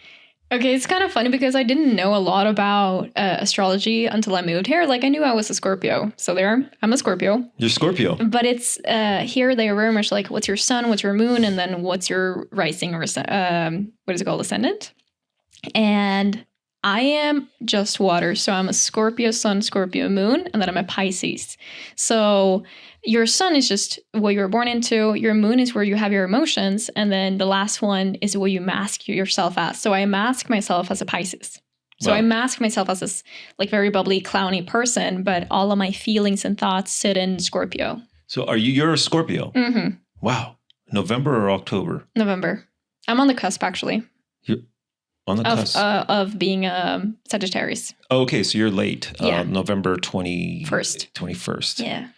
Okay, it's kind of funny because I didn't know a lot about astrology until I moved here. Like, I knew I was a Scorpio. So I'm a Scorpio. You're Scorpio. But it's, here they are very much like, what's your sun, what's your moon, and then what's your rising, or what is it called, ascendant? And I am just water. So I'm a Scorpio sun, Scorpio moon, and then I'm a Pisces. So your sun is just what you were born into. Your moon is where you have your emotions. And then the last one is what you mask yourself as. So I mask myself as a Pisces. So I mask myself as this like very bubbly, clowny person, but all of my feelings and thoughts sit in Scorpio. So you're a Scorpio? Mm-hmm. Wow. November or October? November. I'm on the cusp, actually. You're on the cusp? Of being Sagittarius. Oh, okay, so you're late. Yeah. November 21st. Yeah.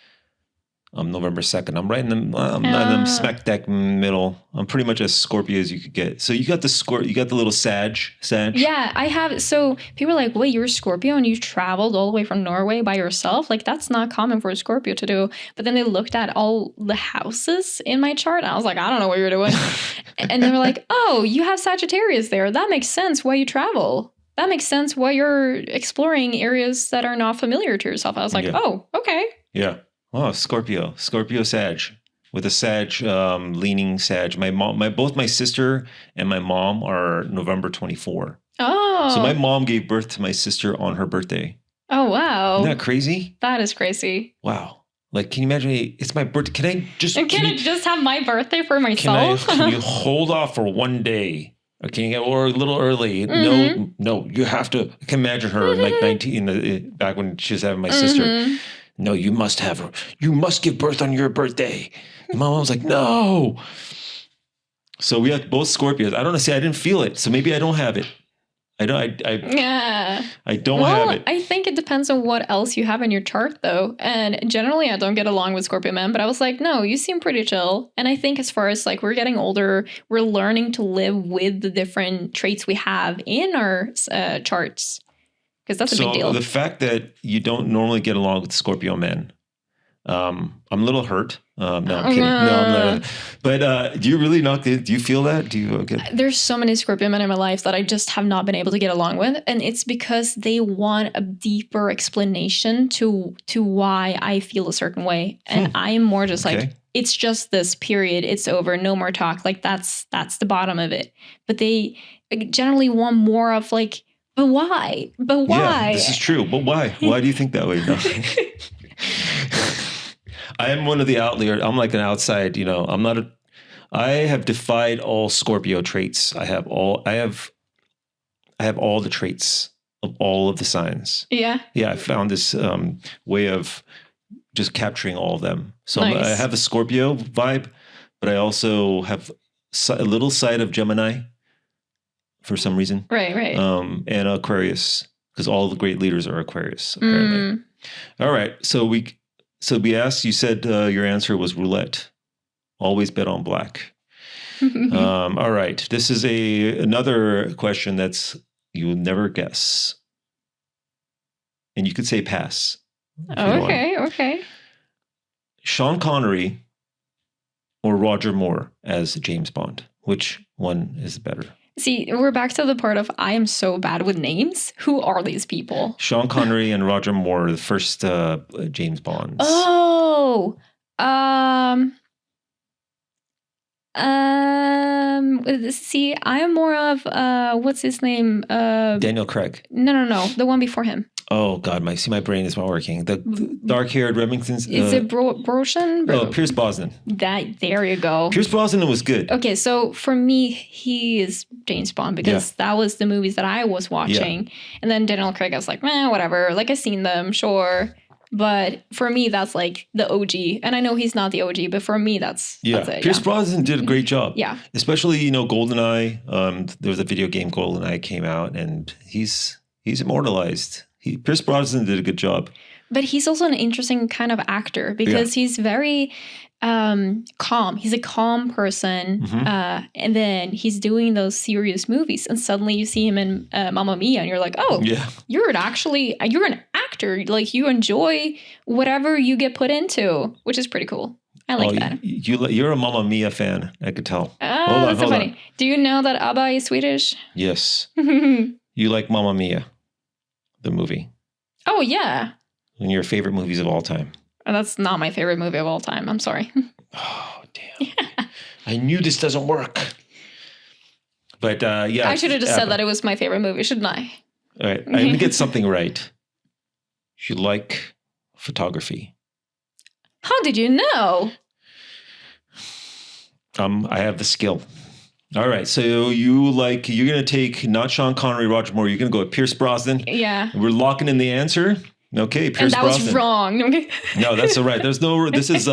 I'm November 2nd. I'm right in the smack dab middle. I'm pretty much as Scorpio as you could get. So you got the little Sag. Yeah, I have. So people are like, wait, you're a Scorpio and you traveled all the way from Norway by yourself? Like, that's not common for a Scorpio to do. But then they looked at all the houses in my chart. And I was like, I don't know what you're doing. And they were like, oh, you have Sagittarius there. That makes sense why you travel. That makes sense why you're exploring areas that are not familiar to yourself. I was like, oh, okay. Yeah. Oh, Scorpio Sag, with a Sag, leaning Sag. Both my sister and my mom are November 24. Oh. So my mom gave birth to my sister on her birthday. Oh, wow. Isn't that crazy? That is crazy. Wow. Like, can you imagine? It's my birthday. Can I just have my birthday for myself? Can you hold off for one day? Okay, or a little early. Mm-hmm. No, you have to. I can imagine her in like 19, back when she was having my sister. No, you must have her. You must give birth on your birthday. And my mom was like, no. So we have both Scorpios. I don't know. See, I didn't feel it. So maybe I don't have it. I don't have it. I think it depends on what else you have in your chart, though. And generally, I don't get along with Scorpio men, but I was like, no, you seem pretty chill. And I think as far as like we're getting older, we're learning to live with the different traits we have in our charts. Because that's a big deal. So the fact that you don't normally get along with Scorpio men, I'm a little hurt. No, I'm kidding. No, I'm not. But do you really not? Do you feel that? Do you? Okay. There's so many Scorpio men in my life that I just have not been able to get along with, and it's because they want a deeper explanation to why I feel a certain way, and I'm more just like, it's just this period, it's over, no more talk. Like that's the bottom of it. But they generally want more of like, but why? But why? Yeah, this is true. But why? Why do you think that way? No. I am one of the outliers. I'm like an outside, I'm not I have defied all Scorpio traits. I have all the traits of all of the signs. Yeah. Yeah, I found this way of just capturing all of them. So Nice. I have a Scorpio vibe, but I also have a little side of Gemini for some reason. Right. And Aquarius, because all the great leaders are Aquarius, apparently. All right. So we asked, you said your answer was roulette. Always bet on black. All right. This is another question that's you will never guess. And you could say pass. Okay. Sean Connery or Roger Moore as James Bond? Which one is better? See, we're back to the part of I am so bad with names. Who are these people? Sean Connery and Roger Moore, the first James Bonds. Oh, see, I'm more of what's his name? Daniel Craig. No, the one before him. Oh God, my brain is not working. The dark-haired Remingtons. Is it Brosnan? Oh, Pierce Brosnan. There you go. Pierce Brosnan was good. Okay, so for me, he is James Bond because that was the movies that I was watching, and then Daniel Craig, I was like, whatever. Like I've seen them, sure. But for me, that's like the OG. And I know he's not the OG, but for me, that's it. Pierce Brosnan did a great job. Yeah. Especially, GoldenEye. There was a video game, GoldenEye, came out, and he's immortalized. Pierce Brosnan did a good job. But he's also an interesting kind of actor because he's very calm. He's a calm person. And then he's doing those serious movies. And suddenly you see him in Mamma Mia and you're like, oh, you're an actor. Like you enjoy whatever you get put into, which is pretty cool. I like that. You're a Mamma Mia fan. I could tell. Oh, that's so funny. Do you know that ABBA is Swedish? Yes. You like Mamma Mia, the movie. Oh, yeah. One of your favorite movies of all time. That's not my favorite movie of all time. I'm sorry. Oh, damn. I knew this doesn't work. But I should have just said that it was my favorite movie, shouldn't I? All right. I didn't get something right. You like photography. How did you know? I have the skill. All right. So you're going to take not Sean Connery, Roger Moore. You're going to go with Pierce Brosnan. Yeah. We're locking in the answer. Okay. Pierce Brosnan. And that was wrong. No, that's all right. This is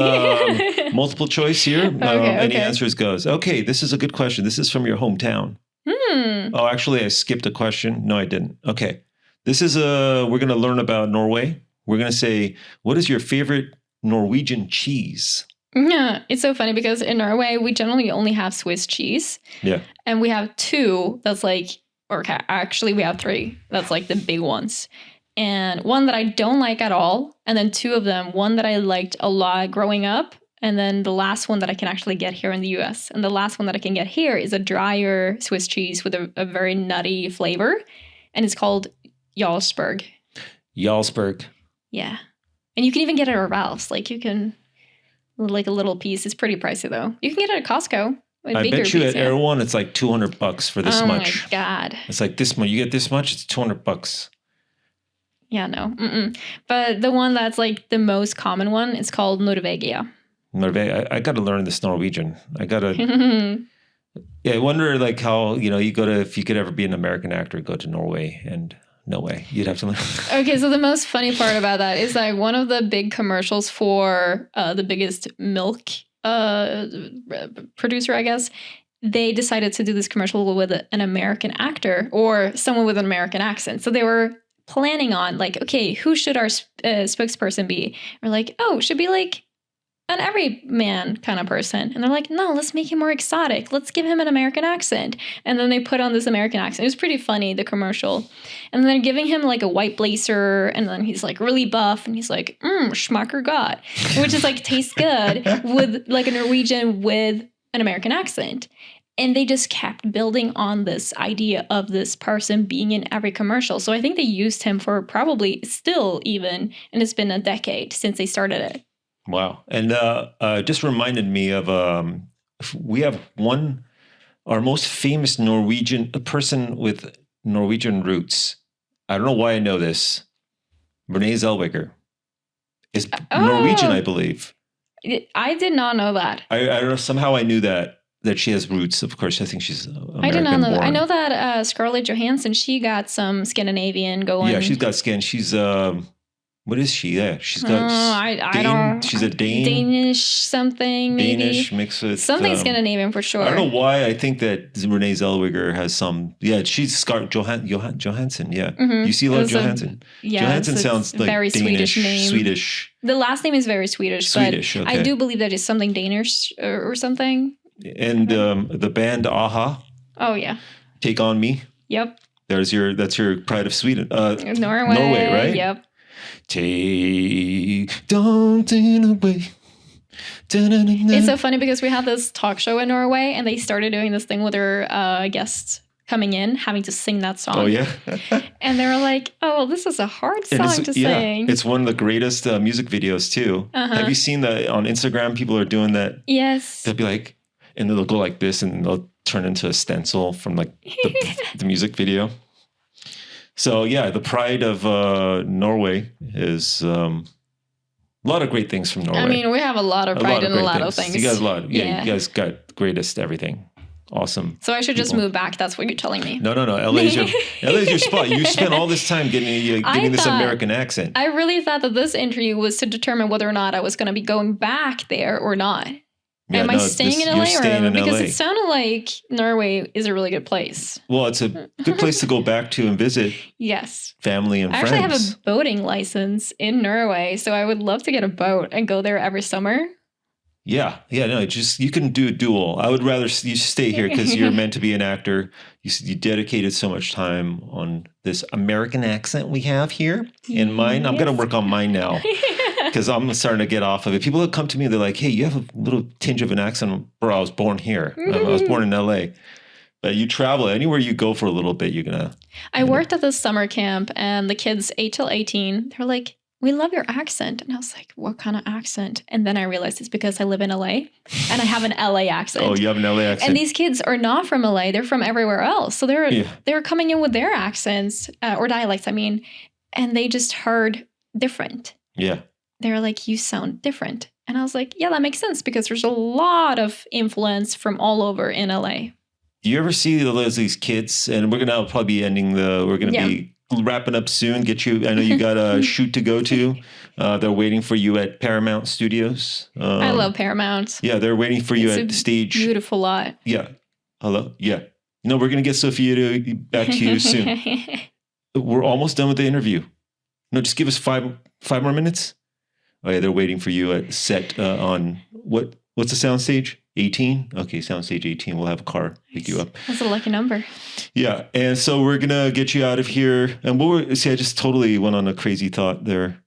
multiple choice here. Any answers goes. Okay. This is a good question. This is from your hometown. Oh, actually, I skipped a question. No, I didn't. Okay. This is we're going to learn about Norway. We're going to say, what is your favorite Norwegian cheese? Yeah, it's so funny because in Norway, we generally only have Swiss cheese. Yeah. And we have two that's actually we have three. That's like the big ones. And one that I don't like at all. And then two of them, one that I liked a lot growing up. And then the last one that I can actually get here in the US. And the last one that I can get here is a drier Swiss cheese with a very nutty flavor. And it's called Jarlsberg. Jarlsberg. Yeah. And you can even get it at Ralph's. Like you can... like a little piece. It's pretty pricey though. You can get it at Costco. I bet you at Erewhon it's like $200 for this much. Oh my God. It's like this much. You get this much, it's $200. Yeah, no. But the one that's like the most common one, it's called Norvegia. I got to learn this Norwegian. I got to... Yeah, I wonder like how, if you could ever be an American actor, go to Norway and... No way. You'd have to learn. Okay, so the most funny part about that is like one of the big commercials for the biggest milk producer, I guess, they decided to do this commercial with an American actor or someone with an American accent. So they were planning on like, okay, who should our spokesperson be? Or like, oh, should be like an everyman kind of person. And they're like, no, let's make him more exotic. Let's give him an American accent. And then they put on this American accent. It was pretty funny, the commercial. And they're giving him like a white blazer. And then he's like really buff. And he's like, schmacker God. Which is like, tastes good with like a Norwegian with an American accent. And they just kept building on this idea of this person being in every commercial. So I think they used him for probably still even, and it's been a decade since they started it. Wow. And just reminded me of we have our most famous Norwegian, a person with Norwegian roots. I don't know why I know this. Renee Zellweger is Norwegian, I believe. I did not know that. I don't know. Somehow I knew that she has roots. Of course, I think she's American. I did not know born. that. I know that Scarlett Johansson, she got some Scandinavian going. Yeah, she's got skin. She's what is she? Yeah, she's got. I don't. She's a Dane. Danish something. Maybe. Danish mixed with something Scandinavian for sure. I don't know why. I think that Renee Zellweger has some. Yeah, she's Scarlett Johansson. Yeah, you see a lot of Johansson. Johansson sounds like very Danish, Swedish name. Swedish. The last name is very Swedish. Swedish. But okay. I do believe that it's something Danish or something. And the band Aha. Oh yeah. Take on Me. Yep. That's your Pride of Sweden. Norway, right? Yep. Take daunting away. It's so funny because we had this talk show in Norway and they started doing this thing with their guests coming in, having to sing that song. Oh, yeah? And they were like, oh, well, this is a hard song to sing. It's one of the greatest music videos, too. Have you seen that on Instagram? People are doing that. Yes. They'll be like, and they'll go like this and they'll turn into a stencil from like the music video. So yeah, the pride of Norway is a lot of great things from Norway. I mean, we have a lot of pride in a lot of things. You guys you guys got greatest everything. Awesome. So I should just move back. That's what you're telling me. No. LA's your spot. You spent all this time giving this American accent. I really thought that this interview was to determine whether or not I was going to be going back there or not. Yeah, Am I staying in LA because LA. it sounded like Norway is a really good place. Well, it's a good place to go back to and visit. Yes. Family and friends. I actually have a boating license in Norway, so I would love to get a boat and go there every summer. Yeah. No, you can do a dual. I would rather you stay here because you're meant to be an actor. You dedicated so much time on this American accent we have here. And mine, I'm going to work on mine now. Because I'm starting to get off of it. People that come to me, they're like, hey, you have a little tinge of an accent. Bro, I was born here. I was born in LA. But you travel. Anywhere you go for a little bit, you're going to... I worked at this summer camp, and the kids 8 till 18, they're like, we love your accent. And I was like, what kind of accent? And then I realized it's because I live in LA, and I have an LA accent. Oh, you have an LA accent. And these kids are not from LA. They're from everywhere else. So they're coming in with their accents, or dialects, I mean, and they just heard different. Yeah. They're like, you sound different. And I was like, yeah, that makes sense because there's a lot of influence from all over in LA. Do you ever see these kids? And we're going to probably be we're going to be wrapping up soon. I know you got a shoot to go to. They're waiting for you at Paramount Studios. I love Paramount. Yeah, they're waiting for you at the stage. Beautiful lot. Yeah. Hello? Yeah. We're going to get Sofia back to you soon. We're almost done with the interview. No, just give us five more minutes. Oh yeah, they're waiting for you at set on what's the soundstage? 18? Okay, soundstage 18. We'll have a car pick you up. That's a lucky number. Yeah, and so we're gonna get you out of here. And I just totally went on a crazy thought there.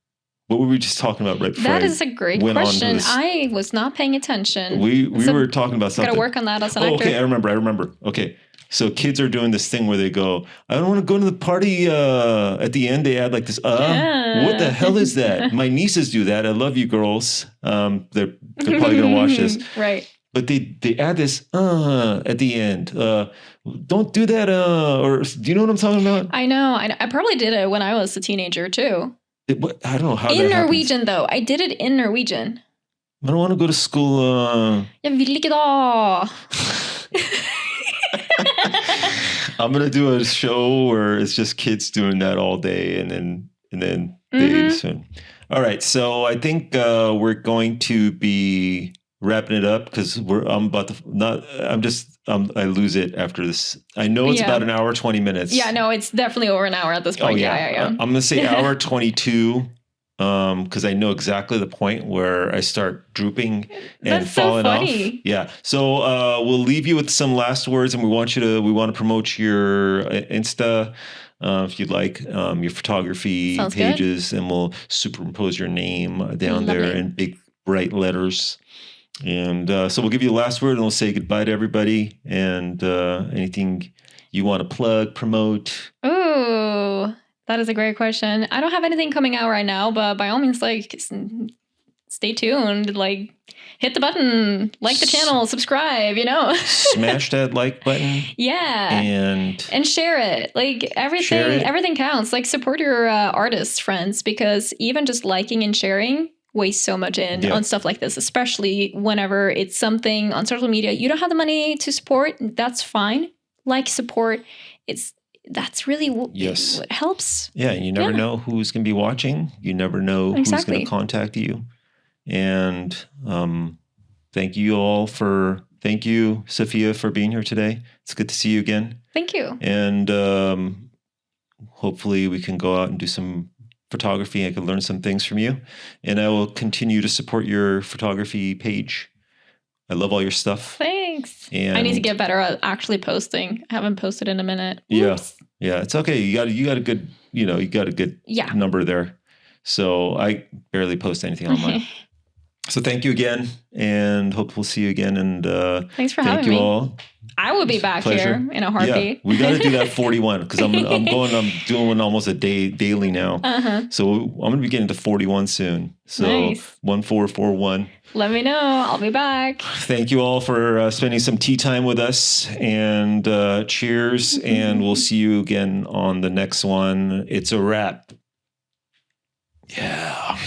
What were we just talking about right before? That is a great question. I was not paying attention. We were talking about something. Got to work on that as an actor. Okay, I remember. Okay. So kids are doing this thing where they go, I don't want to go to the party. At the end, they add like this, What the hell is that? My nieces do that. I love you, girls. They're probably going to watch this. Right. But they add this, at the end. Don't do that, or do you know what I'm talking about? I know. I probably did it when I was a teenager, too. I don't know how in Norwegian, though. I did it in Norwegian. I don't want to go to school. Jeg vil ikke da. I'm gonna do a show where it's just kids doing that all day, and then they. All right, so I think we're going to be wrapping it up because I lose it after this. I know it's about an hour 20 minutes. Yeah, no, it's definitely over an hour at this point. Oh, yeah. I'm gonna say hour 22. Because I know exactly the point where I start drooping and falling off. Yeah. So we'll leave you with some last words, and we want to promote your Insta, if you'd like, your photography pages, and we'll superimpose your name down there in big bright letters. And so we'll give you the last word, and we'll say goodbye to everybody. And anything you want to plug, promote? Ooh. That is a great question. I don't have anything coming out right now, but by all means, stay tuned. Like, hit the button, like the channel, subscribe, you know. Smash that like button. Yeah. And share it. Like, everything counts. Like, support your artist friends, because even just liking and sharing weighs so much in on stuff like this, especially whenever it's something on social media you don't have the money to support. That's fine. Like, support. That's really what helps. Yeah, and you never know who's going to be watching. You never know who's going to contact you. And thank you, Sofia, for being here today. It's good to see you again. Thank you. And hopefully we can go out and do some photography. I can learn some things from you. And I will continue to support your photography page. I love all your stuff. Thanks. And I need to get better at actually posting. I haven't posted in a minute. Oops. Yeah. It's okay. You got a good, number there. So I barely post anything online. So thank you again, and hope we'll see you again. And thanks for having me. Thank you all. I will be back here in a heartbeat. Yeah, we got to do that 41 because I'm doing almost a day daily now. So I'm going to be getting to 41 soon. So 1441. Let me know. I'll be back. Thank you all for spending some tea time with us, and cheers. And we'll see you again on the next one. It's a wrap. Yeah.